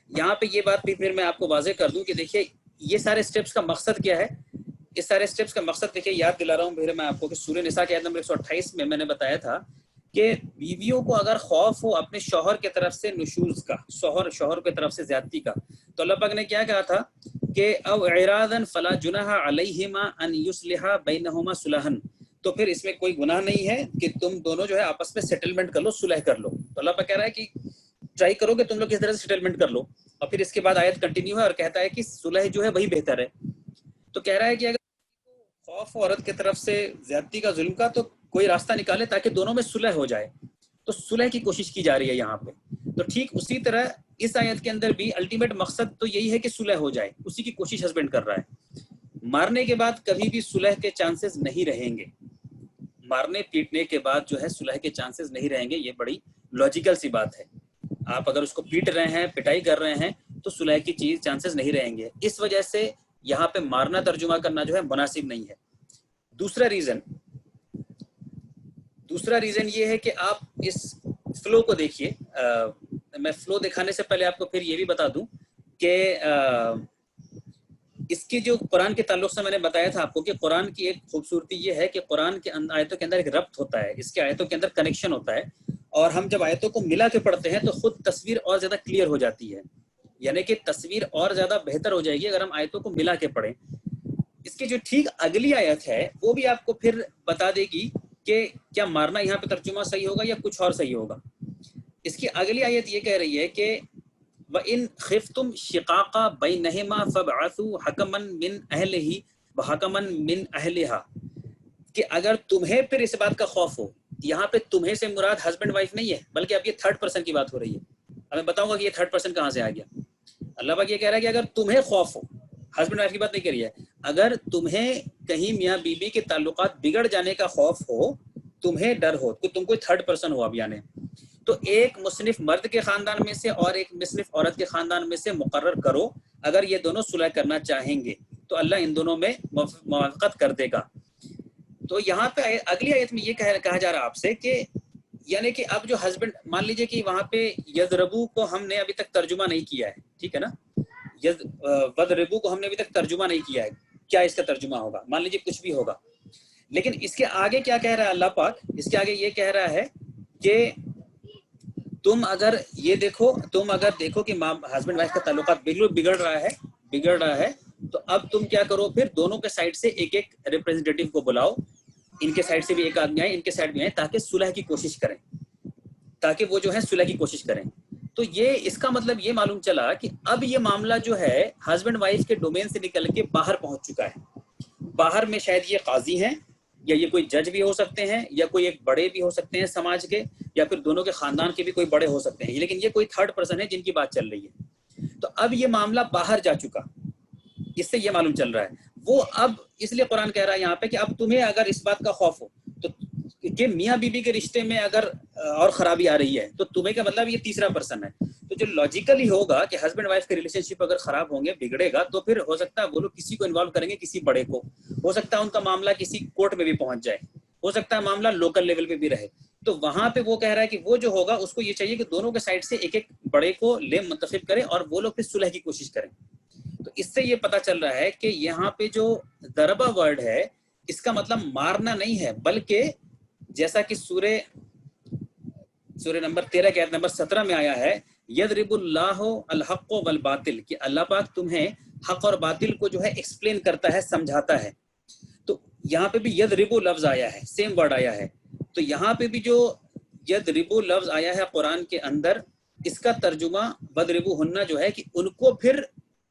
یہاں پہ یہ بات بھی پھر میں آپ کو واضح کر دوں کہ دیکھیے یہ سارے سٹیپس کا مقصد کیا ہے. اس سارے سٹیپس کا مقصد دیکھیے, یاد دلا رہا ہوں پھر میں آپ کو کہ سورہ نساء کی آیت نمبر 128 میں نے بتایا تھا کہ بیویوں کو اگر خوف ہو اپنے شوہر کی طرف سے نشوز کا, شوہر کی طرف سے زیادتی کا, تو اللہ پاک نے کیا کہا تھا کہ او اعراضا فلا جناح علیہما ان یصلحا بینہما صلحا, تو پھر اس میں کوئی گناہ نہیں ہے کہ تم دونوں جو ہے آپس میں سیٹلمنٹ کر لو, صلح کر لو. تو اللہ پاک کہہ رہا ہے کہ ٹرائی کرو کہ تم لوگ کس طرح سے سیٹلمنٹ کر لو. اور پھر اس کے بعد آیت کنٹینیو ہے اور کہتا ہے کہ صلح جو ہے وہی بہتر ہے. تو کہہ رہا ہے کہ اگر خوف عورت کی طرف سے زیادتی کا ظلم کا تو کوئی راستہ نکالے تاکہ دونوں میں صلح ہو جائے. تو صلح کی کوشش کی جا رہی ہے یہاں پہ. تو ٹھیک اسی طرح اس آیت کے اندر بھی الٹیمیٹ مقصد تو یہی ہے کہ صلح ہو جائے, اسی کی کوشش ہسبینڈ کر رہا ہے. مارنے کے بعد کبھی بھی صلح کے چانسز نہیں رہیں گے, مارنے پیٹنے کے بعد جو ہے صلح کے چانسز نہیں رہیں گے. یہ بڑی لاجیکل سی بات ہے. آپ اگر اس کو پیٹ رہے ہیں, پٹائی کر رہے ہیں, تو صلح کی چانسز نہیں رہیں گے. اس وجہ سے یہاں پہ مارنا ترجمہ کرنا جو ہے مناسب نہیں ہے. دوسرا ریزن یہ ہے کہ آپ اس فلو کو دیکھیے. میں فلو دکھانے سے پہلے آپ کو پھر یہ بھی بتا دوں کہ اس کی جو قرآن کے تعلق سے میں نے بتایا تھا آپ کو کہ قرآن کی ایک خوبصورتی یہ ہے کہ قرآن کے آیتوں کے اندر ایک ربط ہوتا ہے, اس کے آیتوں کے اندر کنیکشن ہوتا ہے, اور ہم جب آیتوں کو ملا کے پڑھتے ہیں تو خود تصویر اور زیادہ کلیئر ہو جاتی ہے. یعنی کہ تصویر اور زیادہ بہتر ہو جائے گی اگر ہم آیتوں کو ملا کے پڑھیں. اس کی جو ٹھیک اگلی آیت ہے وہ بھی آپ کو پھر بتا دے گی کہ کیا مارنا یہاں پہ ترجمہ صحیح ہوگا یا کچھ اور صحیح ہوگا. اس کی اگلی آیت یہ کہہ رہی ہے کہ وَإِنْ خِفْتُمْ شِقَاقَ بَيْنَهُمَا فَابْعَثُوا حَكَمًا مِّنْ أَهْلِهِ وَحَكَمًا مِّنْ أَهْلِهَا. کہ اگر تمہیں پھر اس بات کا خوف ہو, یہاں پہ تمہیں سے مراد ہسبینڈ وائف نہیں ہے بلکہ اب یہ تھرڈ پرسن کی بات ہو رہی ہے. اب میں بتاؤں گا کہ یہ تھرڈ پرسن کہاں سے آ گیا. اللہ پاک یہ کہہ رہا ہے کہ اگر تمہیں خوف ہو, ہسبینڈ وائف کی بات نہیں کری ہے, اگر تمہیں کہیں میاں بیوی کے تعلقات بگڑ جانے کا خوف ہو, تمہیں ڈر ہو کہ تم کوئی تھرڈ پرسن ہو اب یعنی, تو ایک مصنف مرد کے خاندان میں سے اور ایک مصنف عورت کے خاندان میں سے مقرر کرو. اگر یہ دونوں صلح کرنا چاہیں گے تو اللہ ان دونوں میں موافقت کر دے گا. تو یہاں پہ اگلی آیت میں یہ کہا جا رہا آپ سے کہ یعنی کہ اب جو ہسبینڈ, مان لیجئے کہ وہاں پہ یضربو کو ہم نے ابھی تک ترجمہ نہیں کیا ہے, ٹھیک ہے نا, وضربو کو ہم نے ابھی تک ترجمہ نہیں کیا ہے, کیا اس کا ترجمہ ہوگا, مان لیجئے کچھ بھی ہوگا. لیکن اس کے آگے کیا کہہ رہا ہے اللہ پاک, اس کے آگے یہ کہہ رہا ہے کہ تم اگر دیکھو کہ ہسبینڈ وائف کا تعلقات بگڑ رہا ہے تو اب تم کیا کرو, پھر دونوں کے سائڈ سے ایک ایک ریپرزینٹیٹیو کو بلاؤ, ان کے سائڈ سے بھی ایک آدمی آئے, ان کے سائڈ بھی آئے, تاکہ صلح کی کوشش کریں, تاکہ وہ جو ہے صلح کی کوشش کریں. تو یہ اس کا مطلب یہ معلوم چلا کہ اب یہ معاملہ جو ہے ہسبینڈ وائف کے ڈومین سے نکل کے باہر پہنچ چکا ہے. باہر میں شاید یہ قاضی ہیں, یا یہ کوئی جج بھی ہو سکتے ہیں, یا کوئی ایک بڑے بھی ہو سکتے ہیں سماج کے, یا پھر دونوں کے خاندان کے بھی کوئی بڑے ہو سکتے ہیں, لیکن یہ کوئی تھرڈ پرسن ہے جن کی بات چل رہی ہے. تو اب یہ معاملہ باہر جا چکا, اس سے یہ معلوم چل رہا ہے وہ اب اس لیے قرآن کہہ رہا ہے یہاں پہ کہ اب تمہیں اگر اس بات کا خوف ہو تو کہ میاں بیوی کے رشتے میں اگر اور خرابی آ رہی ہے تو تمہیں کا مطلب یہ تیسرا پرسن ہے. تو جو لاجیکلی ہوگا کہ ہسبینڈ وائف کے ریلیشن شپ اگر خراب ہوں گے, بگڑے گا, تو پھر ہو سکتا ہے وہ لوگ کسی کو انوالو کریں گے, کسی بڑے کو, ہو سکتا ہے ان کا معاملہ کسی کورٹ میں بھی پہنچ جائے, ہو سکتا ہے معاملہ لوکل لیول پہ بھی رہے. تو وہاں پہ وہ کہہ رہا ہے کہ وہ جو ہوگا اس کو یہ چاہیے کہ دونوں کے سائڈ سے ایک ایک بڑے کو لے منتخب کریں اور وہ لوگ پھر صلح کی کوشش کریں. تو اس سے یہ پتا چل رہا ہے کہ یہاں پہ جو ضربہ ورڈ ہے اس کا مطلب مارنا نہیں ہے, بلکہ جیسا کہ سورہ نمبر 13 کے آیت نمبر 17 میں آیا ہے, یضرب اللہ الحق والباطل, کہ اللہ پاک تمہیں حق اور باطل کو جو ہے ایکسپلین کرتا ہے, سمجھاتا ہے. تو یہاں پہ بھی یضرب لفظ آیا ہے, سیم ورڈ آیا ہے. تو یہاں پہ بھی جو یضرب لفظ آیا ہے قرآن کے اندر, اس کا ترجمہ وضربوہن جو ہے کہ ان کو پھر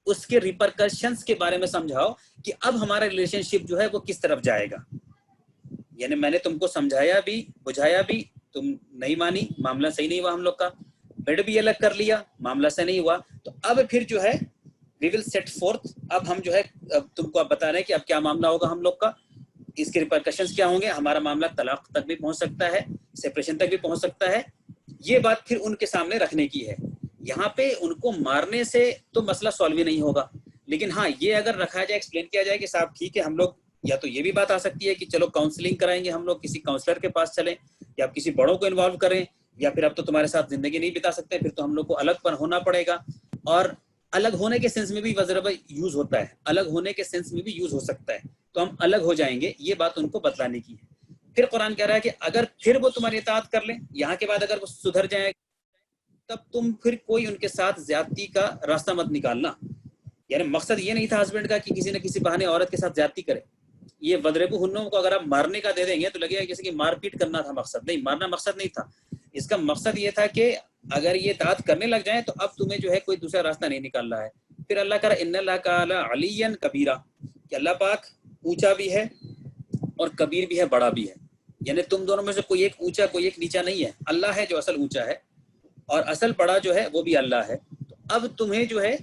اس کے ریپرکشنز کے بارے میں سمجھاؤ کہ اب ہمارا ریلیشن شپ جو ہے وہ کس طرف جائے گا. یعنی میں نے تم کو سمجھایا بھی, بجھایا بھی, تم نہیں مانی, معاملہ صحیح نہیں ہوا, ہم لوگ کا بیڈ بھی الگ کر لیا, معاملہ سے نہیں ہوا, تو اب پھر جو ہے وی ول سیٹ فورتھ, اب ہم جو ہے تم کو اب بتا رہے ہیں کہ اب کیا معاملہ ہوگا ہم لوگ کا, اس کے ریپرکشنز کیا ہوں گے, ہمارا معاملہ طلاق تک بھی پہنچ سکتا ہے, سیپریشن تک بھی پہنچ سکتا ہے. یہ بات پھر ان کے سامنے رکھنے کی ہے. یہاں پہ ان کو مارنے سے تو مسئلہ سالو ہی نہیں ہوگا, لیکن ہاں یہ اگر رکھا جائے, ایکسپلین کیا جائے کہ صاحب ٹھیک ہے, ہم لوگ یا تو یہ بھی بات آ سکتی ہے کہ چلو کاؤنسلنگ کرائیں گے ہم لوگ, کسی کاؤنسلر کے پاس چلیں, یا کسی بڑوں کو انوالو کریں, یا پھر اب تو تمہارے ساتھ زندگی نہیں بتا سکتے, پھر تو ہم لوگ کو الگ پر ہونا پڑے گا. اور الگ ہونے کے سینس میں بھی وضربہ یوز ہوتا ہے, الگ ہونے کے سینس میں بھی یوز ہو سکتا ہے, تو ہم الگ ہو جائیں گے, یہ بات ان کو بتلانے کی ہے. پھر قرآن کہہ رہا ہے کہ اگر پھر وہ تمہاری اطاعت کر لیں, یہاں کے بعد اگر وہ سدھر جائیں, تب تم پھر کوئی ان کے ساتھ زیادتی کا راستہ مت نکالنا. یعنی مقصد یہ نہیں تھا ہسبینڈ کا کہ کسی نہ کسی بہانے عورت کے ساتھ زیادتی کرے. یہ وضربوہن کو اگر آپ مارنے کا دے دیں گے تو لگے گا جیسے کہ مار پیٹ کرنا تھا مقصد, نہیں, مارنا مقصد نہیں تھا. اس کا مقصد یہ تھا کہ اگر یہ اطاعت کرنے لگ جائیں تو اب تمہیں جو ہے کوئی دوسرا راستہ نہیں نکال رہا ہے. پھر اللہ کا ان اللہ تعالی علی کبیرہ کہ اللہ پاک اونچا بھی ہے اور کبیر بھی ہے، بڑا بھی ہے. یعنی تم دونوں میں سے کوئی ایک اونچا کوئی ایک نیچا نہیں ہے. اللہ ہے جو اصل اونچا ہے اور اصل بڑا جو ہے وہ بھی اللہ ہے. تو اب تمہیں جو ہے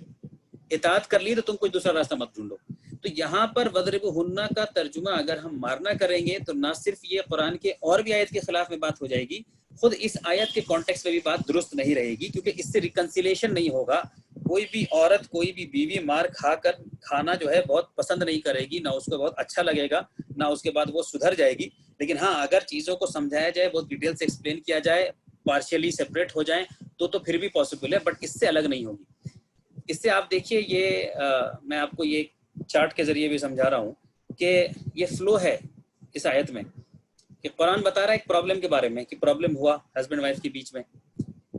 اطاعت کر لی تو تم کوئی دوسرا راستہ مت ڈھونڈو. تو یہاں پر وَضْرِبُوهُنَّ کا ترجمہ اگر ہم مارنا کریں گے تو نہ صرف یہ قرآن کے اور بھی آیت کے خلاف میں بات ہو جائے گی، خود اس آیت کے کانٹیکسٹ میں بھی بات درست نہیں رہے گی، کیونکہ اس سے ریکنسیلیشن نہیں ہوگا. کوئی بھی عورت کوئی بھی بیوی مار کھانا جو ہے بہت پسند نہیں کرے گی، نہ اس کو بہت اچھا لگے گا، نہ اس کے بعد وہ سدھر جائے گی. لیکن ہاں اگر چیزوں کو سمجھایا جائے، بہت ڈیٹیل سے ایکسپلین کیا جائے، پارشلی سپریٹ ہو جائیں تو پھر بھی پاسبل ہے، بٹ اس سے الگ نہیں ہوگی. اس سے آپ دیکھیے یہ میں آپ کو یہ چارٹ کے ذریعے بھی سمجھا رہا ہوں کہ یہ فلو ہے اس آیت میں کہ قرآن بتا رہا ہے ایک پرابلم کے بارے میں کہ پرابلم ہوا ہسبینڈ وائف کے بیچ میں.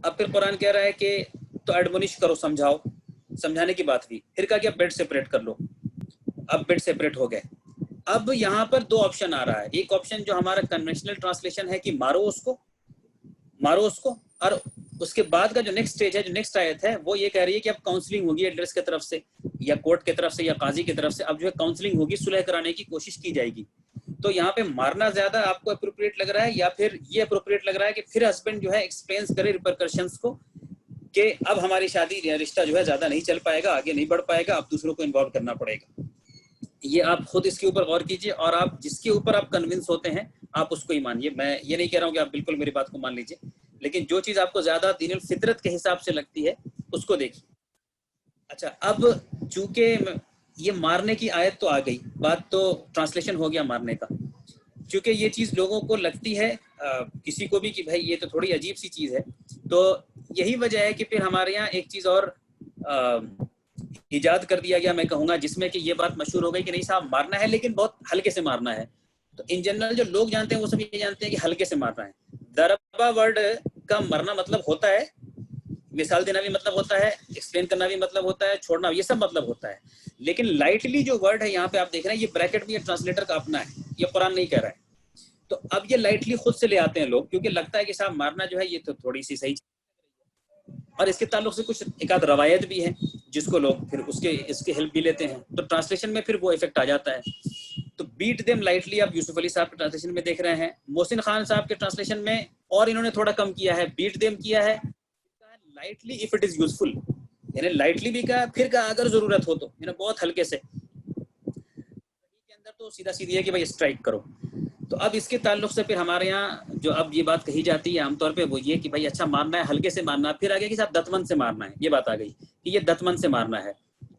اب پھر قرآن کہہ رہا ہے کہ تو ایڈمونش کرو، سمجھاؤ. سمجھانے کی بات ہوئی، پھر کہا کہ اب بیڈ سپریٹ کر لو. اب بیڈ سپریٹ ہو گئے. اب یہاں پر دو آپشن آ رہا ہے. ایک آپشن جو ہمارا کنونشنل ٹرانسلیشن ہے کہ مارو اس کو، اور اس کے بعد کا جو نیکسٹ سٹیج ہے، جو نیکسٹ آیت ہے، وہ یہ کہہ رہی ہے کہ اب کاؤنسلنگ ہوگی ایڈریس کی طرف سے یا کورٹ کی طرف سے یا قاضی کی طرف سے. اب جو ہے کاؤنسلنگ ہوگی، صلح کرانے کی کوشش کی جائے گی. تو یہاں پہ مارنا زیادہ آپ کو اپروپریٹ لگ رہا ہے یا پھر یہ اپروپریٹ لگ رہا ہے کہ پھر ہسبینڈ جو ہے ایکسپلینس کرے ریپرکشنز کو کہ اب ہماری شادی رشتہ جو ہے زیادہ نہیں چل پائے گا، آگے نہیں بڑھ پائے گا، اب دوسروں کو انوالو کرنا پڑے گا. یہ آپ خود اس کے اوپر غور کیجئے اور آپ جس کے اوپر آپ کنونس ہوتے ہیں آپ اس کو ہی مانیے. میں یہ نہیں کہہ رہا ہوں کہ آپ بالکل میری بات کو مان لیجئے، لیکن جو چیز آپ کو زیادہ دین الفطرت کے حساب سے لگتی ہے اس کو دیکھیے. اچھا، اب چونکہ یہ مارنے کی آیت تو آ گئی، بات تو ٹرانسلیشن ہو گیا مارنے کا. چونکہ یہ چیز لوگوں کو لگتی ہے کسی کو بھی کہ بھائی یہ تو تھوڑی عجیب سی چیز ہے، تو یہی وجہ ہے کہ پھر ہمارے یہاں ایک چیز اور ایجاد کر دیا گیا، میں کہوں گا، جس میں کہ یہ بات مشہور ہو گئی کہ نہیں صاحب مارنا ہے لیکن بہت ہلکے سے مارنا ہے. تو ان جنرل جو لوگ جانتے ہیں وہ سب یہ جانتے ہیں کہ ہلکے سے مارنا ہے. ضربہ ورڈ کا مرنا مطلب ہوتا ہے، مثال دینا بھی مطلب ہوتا ہے، ایکسپلین کرنا بھی مطلب ہوتا ہے، چھوڑنا، یہ سب مطلب ہوتا ہے. لیکن لائٹلی جو ورڈ ہے یہاں پہ آپ دیکھ رہے ہیں، یہ بریکٹ بھی ٹرانسلیٹر کا اپنا ہے، یہ قرآن نہیں کہہ رہا ہے. تو اب یہ لائٹلی خود سے لے آتے ہیں لوگ، کیونکہ لگتا ہے کہ صاحب مارنا جو ہے یہ تو تھوڑی سی صحیح، اور اس کے تعلق سے کچھ ایک آدھ روایت بھی ہے جس کو لوگ پھر اس کے ہیلپ بھی لیتے ہیں. تو ٹرانسلیشن میں پھر وہ افیکٹ آ جاتا ہے. تو بیٹ دیم لائٹلی آپ یوسف علی صاحب کے ٹرانسلیشن میں دیکھ رہے ہیں. محسن خان صاحب کے ٹرانسلیشن میں اور انہوں نے تھوڑا کم کیا ہے، بیٹ دیم کیا ہے lightly if it is useful, یعنی لائٹلی بھی کہا، پھر کہا اگر ضرورت ہو تو، یعنی بہت ہلکے سے. کے اندر تو سیدھا سیدھی ہے کہ بھائی اسٹرائک کرو. تو اب اس کے تعلق سے پھر ہمارے یہاں جو اب یہ بات کہی جاتی ہے عام طور پہ وہ یہ کہ بھائی اچھا مارنا ہے ہلکے سے مارنا. پھر آگے کہ صاحب دتمن سے مارنا ہے، یہ بات آ گئی کہ یہ دتمن سے مارنا ہے.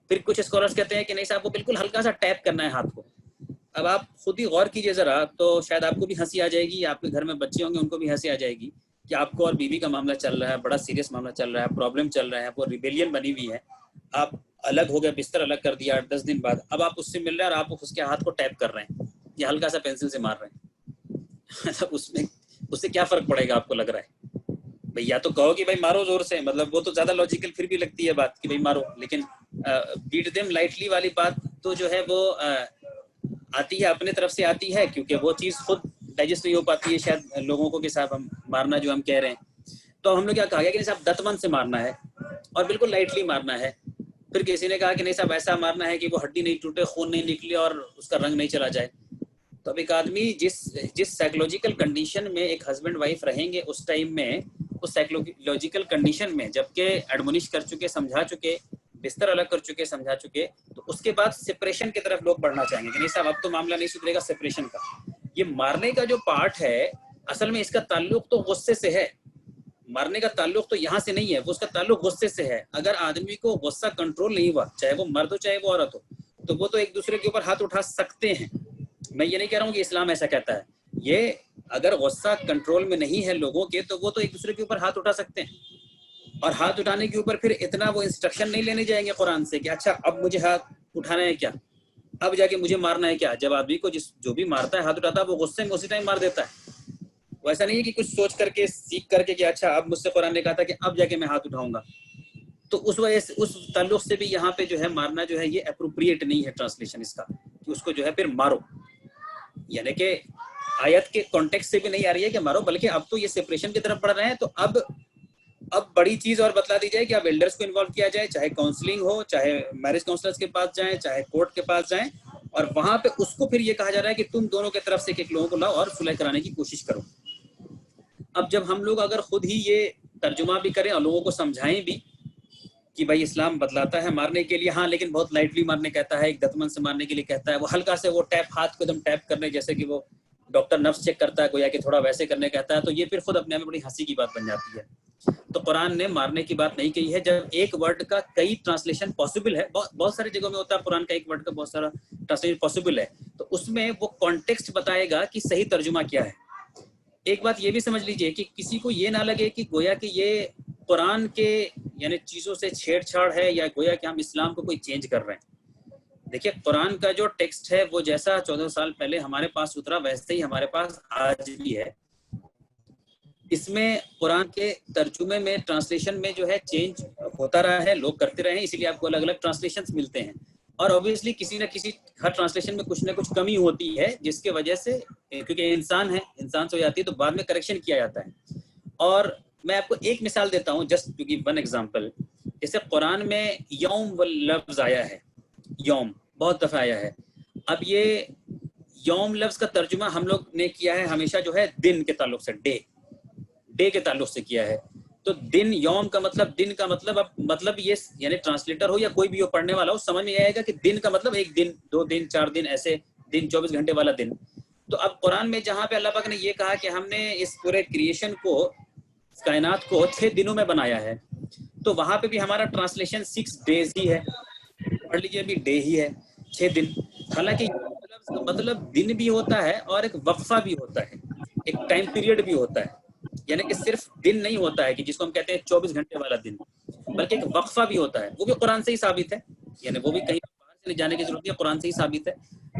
پھر کچھ اسکالرز کہتے ہیں کہ نہیں صاحب وہ بالکل ہلکا سا ٹیپ کرنا ہے ہاتھ کو. اب آپ خود ہی غور کیجئے ذرا، تو شاید آپ کو بھی ہنسی آ جائے گی، آپ کے گھر میں بچے ہوں گے ان کو بھی ہنسی آ جائے گی کہ آپ کو اور بیوی کا معاملہ چل رہا ہے، بڑا سیریس معاملہ چل رہا ہے، پرابلم چل رہا ہے، وہ ریبیلین بنی ہوئی ہے، آپ الگ ہو گئے، بستر الگ کر دیا 8-10 دن بعد، اب آپ اس سے مل رہے ہیں اور آپ اس کے ہاتھ کو ٹیپ کر رہے ہیں یا ہلکا سا پینسل سے مار رہے ہیں. اس سے کیا فرق پڑے گا آپ کو لگ رہا ہے؟ بھائی یا تو کہو کہ بھائی مارو زور سے، مطلب وہ تو زیادہ لاجیکل پھر بھی لگتی ہے بات کہ بھائی مارو، لیکن بیٹ دیم لائٹلی والی بات تو جو ہے وہ آتی ہے اپنے طرف سے آتی ہے، کیونکہ وہ چیز خود ڈائجسٹ نہیں ہو پاتی ہے شاید لوگوں کو کہ صاحب ہم مارنا جو ہم کہہ رہے ہیں. تو ہم نے کیا کہا گیا کہ صاحب دتمن سے مارنا ہے اور بالکل لائٹلی مارنا ہے. پھر کسی نے کہا کہ نہیں صاحب ایسا مارنا ہے کہ وہ ہڈی نہیں ٹوٹے، خون نہیں نکلے اور اس کا رنگ نہیں چلا جائے. تو اب ایک آدمی جس سائیکولوجیکل کنڈیشن میں ایک ہسبینڈ وائف رہیں گے اس ٹائم میں، اس سائیکولوجیکل کنڈیشن میں جبکہ ایڈمونش کر چکے، سمجھا چکے، بستر الگ کر چکے، سمجھا چکے، تو اس کے بعد سپریشن کی طرف لوگ بڑھنا چاہیں گے کہ نہیں صاحب اب تو معاملہ نہیں سدھرے گا سپریشن کا. یہ مارنے کا جو پارٹ ہے اصل میں اس کا تعلق تو غصے سے ہے. مارنے کا تعلق تو یہاں سے نہیں ہے، وہ اس کا تعلق غصے سے ہے. اگر آدمی کو غصہ کنٹرول نہیں ہوا، چاہے وہ مرد ہو چاہے وہ عورت ہو، تو وہ تو ایک دوسرے کے اوپر ہاتھ اٹھا سکتے ہیں. میں یہ نہیں کہہ رہا ہوں کہ اسلام ایسا کہتا ہے. یہ اگر غصہ کنٹرول میں نہیں ہے لوگوں کے تو وہ تو ایک دوسرے کے اوپر ہاتھ اٹھا سکتے ہیں. اور ہاتھ اٹھانے کے اوپر پھر اتنا وہ انسٹرکشن نہیں لینے جائیں گے قرآن سے کہ اچھا اب مجھے ہاتھ اٹھانا ہے کیا، اب جا کے مجھے مارنا ہے کیا. جب آدمی کو جو بھی مارتا ہے ہاتھ اٹھاتا ہے وہ غصے میں اسی ٹائم مار دیتا ہے. ویسا نہیں ہے کہ کچھ سوچ کر کے سیکھ کر کے کہ اچھا اب مجھ سے قرآن نے کہا تھا کہ اب جا کے میں ہاتھ اٹھاؤں گا. تو اس وجہ سے اس تعلق سے بھی یہاں پہ جو ہے مارنا جو ہے یہ اپروپریٹ نہیں ہے ٹرانسلیشن اس کا کہ اس کو جو ہے پھر مارو. یعنی کہ آیت کے کانٹیکسٹ سے بھی نہیں آ رہی ہے کہ مارو، بلکہ اب تو یہ سپریشن کی طرف بڑھ رہے ہیں. تو اب اب بڑی چیز اور بتلا دی جائے کہ اب ایلڈرس کو انوالو کیا جائے، چاہے کاؤنسلنگ ہو، چاہے میرج کاؤنسلرس کے پاس جائیں، چاہے کورٹ کے پاس جائیں، اور وہاں پہ اس کو پھر یہ کہا جا رہا ہے کہ تم دونوں کی طرف سے ایک لوگوں کو لاؤ اور صلح کرانے کی کوشش کرو۔ اب جب ہم لوگ اگر خود ہی یہ ترجمہ بھی کریں اور لوگوں کو سمجھائیں بھی کہ بھائی اسلام بتلاتا ہے مارنے کے لیے، ہاں لیکن بہت لائٹلی مارنے کہتا ہے، ایک دتمن سے مارنے کے لیے کہتا ہے، وہ ہلکا سے وہ ٹیپ ہاتھ کو ایک دم ٹیپ کرنے جیسے کہ وہ ڈاکٹر نفس چیک کرتا ہے گویا کہ تھوڑا ویسے کرنے کہتا ہے، تو یہ پھر خود اپنے میں بڑی ہنسی کی بات بن جاتی ہے۔ تو قرآن نے مارنے کی بات نہیں کہی ہے۔ جب ایک ورڈ کا کئی ٹرانسلیشن پاسبل ہے، بہت ساری جگہوں میں ہوتا ہے قرآن کا ایک ورڈ کا بہت سارا ٹرانسلیشن پاسبل ہے، تو اس میں وہ کانٹیکسٹ بتائے گا کہ صحیح ترجمہ کیا ہے۔ ایک بات یہ بھی سمجھ لیجئے کہ کسی کو یہ نہ لگے کہ گویا کہ یہ قرآن کے یعنی چیزوں سے چھیڑ چھاڑ ہے یا گویا کہ ہم اسلام کو کوئی چینج کر رہے ہیں۔ دیکھیے قرآن کا جو ٹیکسٹ ہے وہ جیسا 14 سال پہلے ہمارے پاس اترا ویسے ہی ہمارے پاس آج بھی ہے۔ اس میں قرآن کے ترجمے میں ٹرانسلیشن میں جو ہے چینج ہوتا رہا ہے، لوگ کرتے رہے ہیں، اسی لیے آپ کو الگ الگ ٹرانسلیشنز ملتے ہیں، اور اوبویسلی کسی نہ کسی ہر ٹرانسلیشن میں کچھ نہ کچھ کمی ہوتی ہے جس کی وجہ سے، کیونکہ انسان ہے، انسان سے ہو جاتی ہے تو بعد میں کریکشن کیا جاتا ہے۔ اور میں آپ کو ایک مثال دیتا ہوں، just to give one example. جیسے قرآن میں یوم و لفظ آیا ہے، یوم بہت دفعہ آیا ہے۔ اب یہ یوم لفظ کا ترجمہ ہم لوگ نے کیا ہے ہمیشہ جو ہے دن کے تعلق سے، ڈے کے تعلق سے کیا ہے۔ تو دن، یوم کا مطلب، دن کا مطلب، اب مطلب یہ یعنی ٹرانسلیٹر ہو یا کوئی بھی ہو پڑھنے والا ہو سمجھ میں آئے گا کہ دن کا مطلب ایک دن، 2 دن، 4 دن، ایسے دن 24 گھنٹے والا دن۔ تو اب قرآن میں جہاں پہ اللہ پاک نے یہ کہا کہ ہم نے اس پورے کریشن کو، کائنات کو 6 دنوں میں بنایا ہے، تو وہاں پہ بھی ہمارا ٹرانسلیشن 6 days ہی ہے، پڑھ لیجیے ابھی ڈے ہی ہے، 6 دن۔ حالانکہ لفظ کا مطلب دن بھی ہوتا ہے اور ایک وقفہ بھی ہوتا ہے، ایک ٹائم پیریڈ بھی ہوتا ہے، یعنی کہ صرف دن نہیں ہوتا ہے کہ جس کو ہم کہتے ہیں 24 گھنٹے والا دن، بلکہ ایک وقفہ بھی ہوتا ہے، وہ بھی قرآن سے ہی ثابت ہے، یعنی وہ بھی کہیں باہر سے نہیں جانے کی ضرورت نہیں ہے، قرآن سے ہی ثابت ہے۔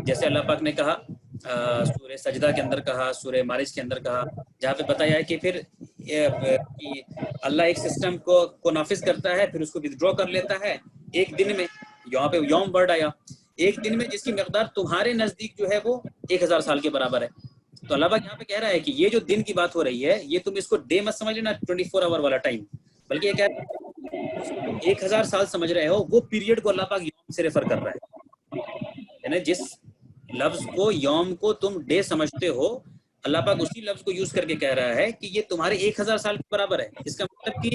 جیسے اللہ پاک نے کہا سورہ سجدہ کے اندر کہا، سورہ مارج کے اندر کہا، جہاں پہ بتایا ہے کہ پھر کہ اللہ ایک سسٹم کو نافذ کرتا ہے، پھر اس کو ودڈرا کر لیتا ہے ایک دن میں، یہاں پہ یوم ورڈ آیا، ایک دن میں جس کی مقدار تمہارے نزدیک جو ہے وہ 1000 سال کے برابر ہے۔ تو اللہ پاک یہاں پہ کہہ رہا ہے کہ یہ جو دن کی بات ہو رہی ہے یہ تم اس کو ڈے مت سمجھ لینا 24 آور والا ٹائم، بلکہ یہ کہہ رہا ہے جس کو تم 1000 سال سمجھ رہے ہو وہ پیریڈ کو اللہ پاک یوم سے ریفر کر رہا ہے، یعنی جس لفظ کو یوم کو تم ڈے سمجھتے ہو، اللہ پاک اسی لفظ کو یوز کر کے کہہ رہا ہے کہ یہ تمہارے 1000 سال کے برابر ہے۔ اس کا مطلب کہ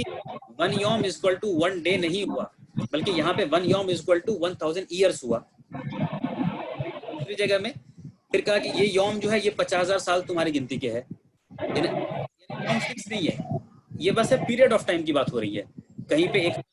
1 یوم از اکول ٹو 1 ڈے نہیں ہوا، بلکہ یہاں پہ 1 یوم از اکول ٹو 1000 ایئرس ہوا۔ دوسری جگہ میں پھر کہا کہ یہ یوم جو ہے یہ 50,000 سال تمہاری گنتی کے ہے، یعنی یوم فکس نہیں ہے، یہ بس ہے پیریڈ آف ٹائم کی بات ہو رہی ہے۔ کہیں پہ 1000 سال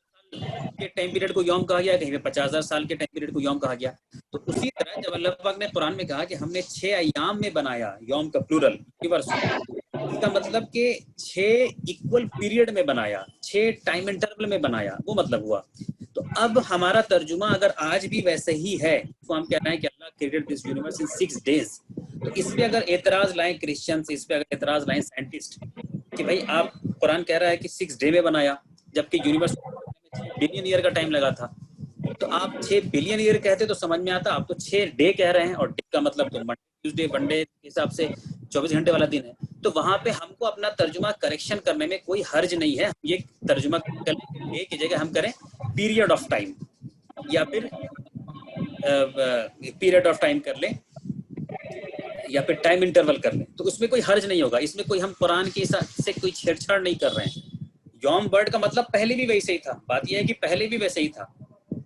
کے ٹائم پیریڈ کو یوم کہا گیا، کہیں پہ 50,000 سال کے ٹائم پیریڈ کو یوم کہا گیا۔ تو اسی طرح جب اللہ پاک نے قرآن میں کہا کہ ہم نے 6 ایام میں بنایا، یوم کا پلورل ریورس، اس کا مطلب کہ 6 ایکول پیریڈ میں بنایا، 6 ٹائم انٹرول میں بنایا، وہ مطلب ہوا۔ تو اب ہمارا ترجمہ اگر آج بھی ویسے ہی ہے، تو ہم کہہ رہے ہیں کہ Allah created this universe in 6 days، تو اس پہ اگر اعتراض لائیں کرسچنس، اس پہ اگر اعتراض لائیں سائنٹسٹ کہ بھائی آپ، قرآن کہہ رہا ہے کہ 6 day میں بنایا، جبکہ یونیورس میں 6 بلین ایئر کا ٹائم لگا تھا، تو آپ 6 بلین ایئر کہتے تو سمجھ میں آتا، آپ تو 6 ڈے کہہ رہے ہیں، اور ڈے کا مطلب تو منڈے ٹیوزڈے ونڈے کے حساب سے 24 گھنٹے والا دن ہے۔ تو وہاں پہ ہم کو اپنا ترجمہ کریکشن کرنے میں کوئی حرج نہیں ہے، ہم یہ ترجمہ کر لیں کہ ڈے کی جگہ ہم کریں پیریڈ آف ٹائم، یا پھر پیریڈ آف ٹائم کر لیں، یا پھر ٹائم انٹرول کر لیں، تو اس میں کوئی حرج نہیں ہوگا، اس میں کوئی ہم قرآن کے سے کوئی چھیڑ چھاڑ نہیں کر رہے ہیں۔ یوم برڈ کا مطلب پہلے بھی ویسے ہی تھا، بات یہ ہے کہ پہلے بھی ویسے ہی تھا،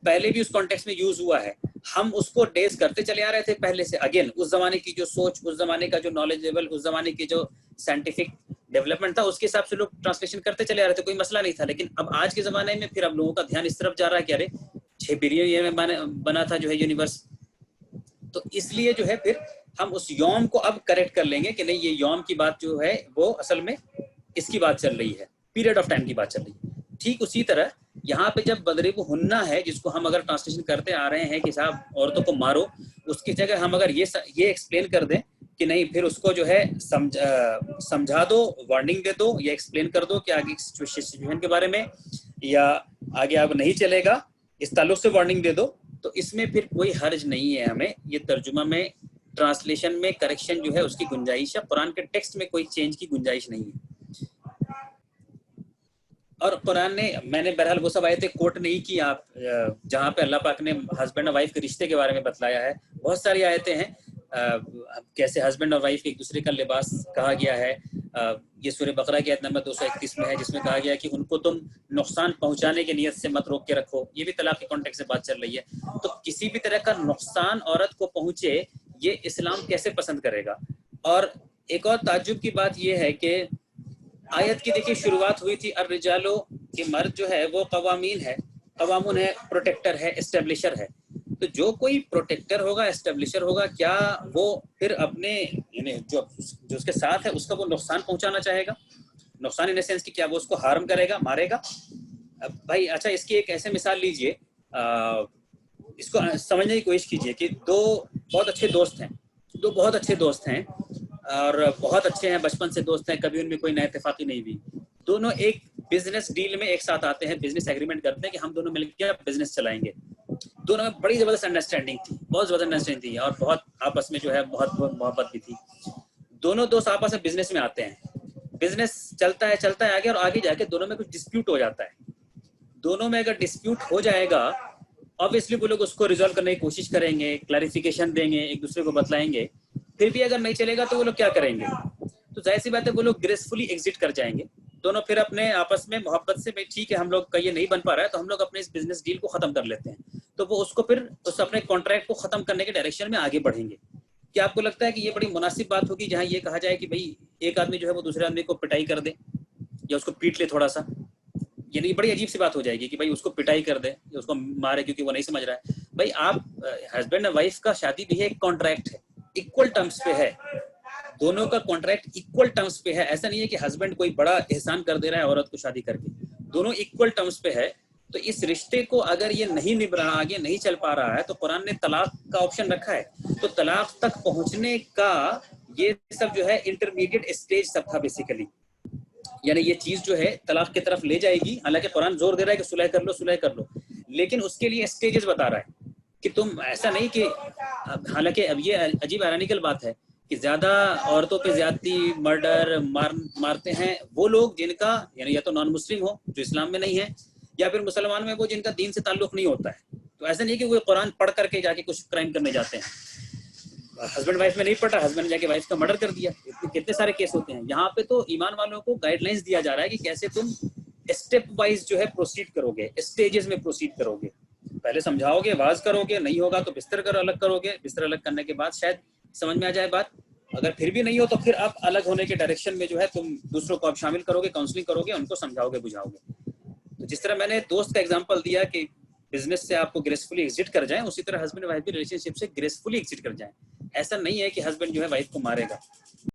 پہلے بھی اس کانٹیکسٹ میں یوز ہوا ہے، ہم اس کو ڈیز کرتے چلے آ رہے تھے پہلے سے۔ اگین اس زمانے کی جو سوچ، اس زمانے کا جو نالج لیول، اس زمانے کی جو سائنٹیفک ڈیولپمنٹ تھا، اس کے حساب سے لوگ ٹرانسلیشن کرتے چلے آ رہے تھے، کوئی مسئلہ نہیں تھا۔ لیکن اب آج کے زمانے میں پھر اب لوگوں کا دھیان اس طرف جا رہا ہے کہ ارے 6 بلین ایئر میں بنا تھا جو ہے یونیورس، تو اس لیے جو ہے پھر ہم اس یوم کو اب کریکٹ کر لیں گے کہ نہیں، یہ یوم کی بات جو ہے وہ اصل میں اس کی بات چل رہی ہے، پیریڈ آف ٹائم کی بات چل رہی ہے۔ ٹھیک اسی طرح یہاں پہ جب بدریب ہننا ہے، جس کو ہم اگر ٹرانسلیشن کرتے آ رہے ہیں کہ صاحب عورتوں کو مارو، اس کی جگہ ہم اگر یہ ایکسپلین کر دیں کہ نہیں، پھر اس کو جو ہے سمجھا دو، وارننگ دے دو، یا ایکسپلین کر دو کہ آگے سچویشن کے بارے میں، یا آگے اب نہیں چلے گا اس تعلق سے وارننگ دے دو، تو اس میں پھر کوئی حرج نہیں ہے ہمیں یہ ترجمہ میں، ٹرانسلیشن میں کریکشن جو ہے اس کی گنجائش ہے، قرآن کے ٹیکسٹ میں کوئی چینج کی گنجائش نہیں ہے۔ اور قرآن نے، میں نے بہرحال وہ سب آیتیں کوٹ نہیں کی آپ جہاں پہ اللہ پاک نے ہسبینڈ اور وائف کے رشتے کے بارے میں بتلایا ہے. بہت ساری آیتیں ہیں کیسے ہسبینڈ اور وائف ایک دوسرے کا لباس کہا گیا ہے. یہ سورہ بقرہ کی آیت نمبر 231 میں ہے جس میں کہا گیا کہ ان کو تم نقصان پہنچانے کی نیت سے مت روک کے رکھو. یہ بھی طلاق کے کانٹیکٹ سے بات چل رہی ہے. تو کسی بھی طرح کا نقصان عورت کو پہنچے یہ اسلام کیسے پسند کرے گا. اور ایک اور تعجب کی بات یہ ہے کہ آیت کی دیکھیے شروعات ہوئی تھی الرجالو کہ مرد جو ہے وہ قوامین ہے، قوامون ہے، پروٹیکٹر ہے، اسٹیبلشر ہے. تو جو کوئی پروٹیکٹر ہوگا، اسٹیبلشر ہوگا، کیا وہ پھر اپنے یعنی جو اس کے ساتھ ہے اس کا وہ نقصان پہنچانا چاہے گا؟ نقصان ان سینس کہ کیا وہ اس کو ہارم کرے گا، مارے گا؟ بھائی اچھا اس کی ایک ایسے مثال لیجئے، اس کو سمجھنے کی کوشش کیجئے کہ دو بہت اچھے دوست ہیں اور بہت اچھے ہیں، بچپن سے دوست ہیں، کبھی ان میں کوئی نہ اتفاقی نہیں ہوئی. دونوں ایک بزنس ڈیل میں ایک ساتھ آتے ہیں، بزنس ایگریمنٹ کرتے ہیں کہ ہم دونوں مل کے بزنس چلائیں گے. دونوں میں بڑی زبردست انڈرسٹینڈنگ تھی، بہت زبردست انڈرسٹینڈنگ تھی اور بہت آپس میں جو ہے بہت محبت بھی تھی. دونوں دوست آپس میں بزنس میں آتے ہیں، بزنس چلتا ہے آگے، اور آگے جا کے دونوں میں کچھ ڈسپیوٹ ہو جاتا ہے. دونوں میں اگر ڈسپیوٹ ہو جائے گا obviously وہ لوگ اس کو ریزالو کرنے کی کوشش کریں گے، کلیریفیکیشن دیں گے، ایک دوسرے کو بتلائیں گے. پھر بھی اگر نہیں چلے گا تو وہ لوگ کیا کریں گے؟ تو ظاہر سی بات ہے وہ لوگ گریسفلی ایگزٹ کر جائیں گے. دونوں پھر اپنے آپس میں محبت سے ٹھیک ہے ہم لوگ کا یہ نہیں بن پا رہا ہے تو ہم لوگ اپنے اس بزنس ڈیل کو ختم کر لیتے ہیں. تو وہ اس کو پھر اس اپنے کانٹریکٹ کو ختم کرنے کے ڈائریکشن میں آگے بڑھیں گے. کیا آپ کو لگتا ہے کہ یہ بڑی مناسب بات ہوگی جہاں یہ کہا جائے کہ بھائی ایک آدمی جو ہے وہ دوسرے آدمی کو پٹائی کر دے یا اس کو پیٹ لے تھوڑا سا؟ یعنی بڑی عجیب سی بات ہو جائے گی کہ بھائی اس کو پٹائی کر دے یا اس کو مارے کیونکہ وہ نہیں سمجھ رہا ہے. بھائی آپ ہسبینڈ اور وائف کا شادی بھی ہے، ایک کانٹریکٹ ہے، ایکول ٹرمز پہ ہے، دونوں کا کانٹریکٹ ایکول ٹرمز پہ ہے. ایسا نہیں ہے کہ ہسبینڈ کوئی بڑا احسان کر دے رہا ہے عورت کو شادی کر کے، دونوں ایکول ٹرمز پہ ہے. تو اس رشتے کو اگر یہ نہیں نبھ رہا، آگے نہیں چل پا رہا ہے تو قرآن نے طلاق کا آپشن رکھا ہے. تو طلاق تک پہنچنے کا یہ سب جو ہے انٹرمیڈیٹ اسٹیج سب تھا بیسیکلی. یعنی یہ چیز جو ہے طلاق کی طرف لے جائے گی. حالانکہ قرآن زور دے رہا ہے کہ صلح کر لو، لیکن اس کے لیے اسٹیجز بتا رہا ہے کہ تم ایسا نہیں کہ حالانکہ اب یہ عجیب ایرانیکل بات ہے کہ زیادہ عورتوں پہ زیادتی، مرڈر مارتے ہیں وہ لوگ جن کا یعنی یا تو نان مسلم ہو جو اسلام میں نہیں ہے، یا پھر مسلمان میں وہ جن کا دین سے تعلق نہیں ہوتا ہے. تو ایسا نہیں کہ وہ قرآن پڑھ کر کے جا کے کچھ کرائم کرنے جاتے ہیں. ہسبینڈ وائف میں نہیں پڑھا، ہسبینڈ جا کے وائف کا مرڈر کر دیا. کتنے سارے کیس ہوتے ہیں. یہاں پہ تو ایمان والوں کو گائیڈ لائنس دیا جا رہا ہے کہ کیسے تم اسٹیپ وائز جو ہے پروسیڈ کرو گے، اسٹیجز میں پروسیڈ کرو گے. پہلے سمجھاؤ گے، واز کرو گے، نہیں ہوگا تو بستر الگ کرو گے. بستر الگ کرنے کے بعد شاید سمجھ میں آ جائے بات. اگر پھر بھی نہیں ہو تو پھر آپ الگ ہونے کے ڈائریکشن میں جو ہے تم دوسروں کو آپ شامل کرو گے، کاؤنسلنگ کرو گے، ان کو سمجھاؤ گے، بجھاؤ گے. تو جس طرح میں نے دوست کا ایگزامپل دیا کہ بزنس سے آپ کو گریسفلی ایگزٹ کر جائیں، اسی طرح ہسبینڈ وائف بھی ریلیشن شپ سے گریسفلی ایگزٹ کر جائیں. ایسا نہیں ہے کہ ہسبینڈ جو ہے وائف کو مارے گا.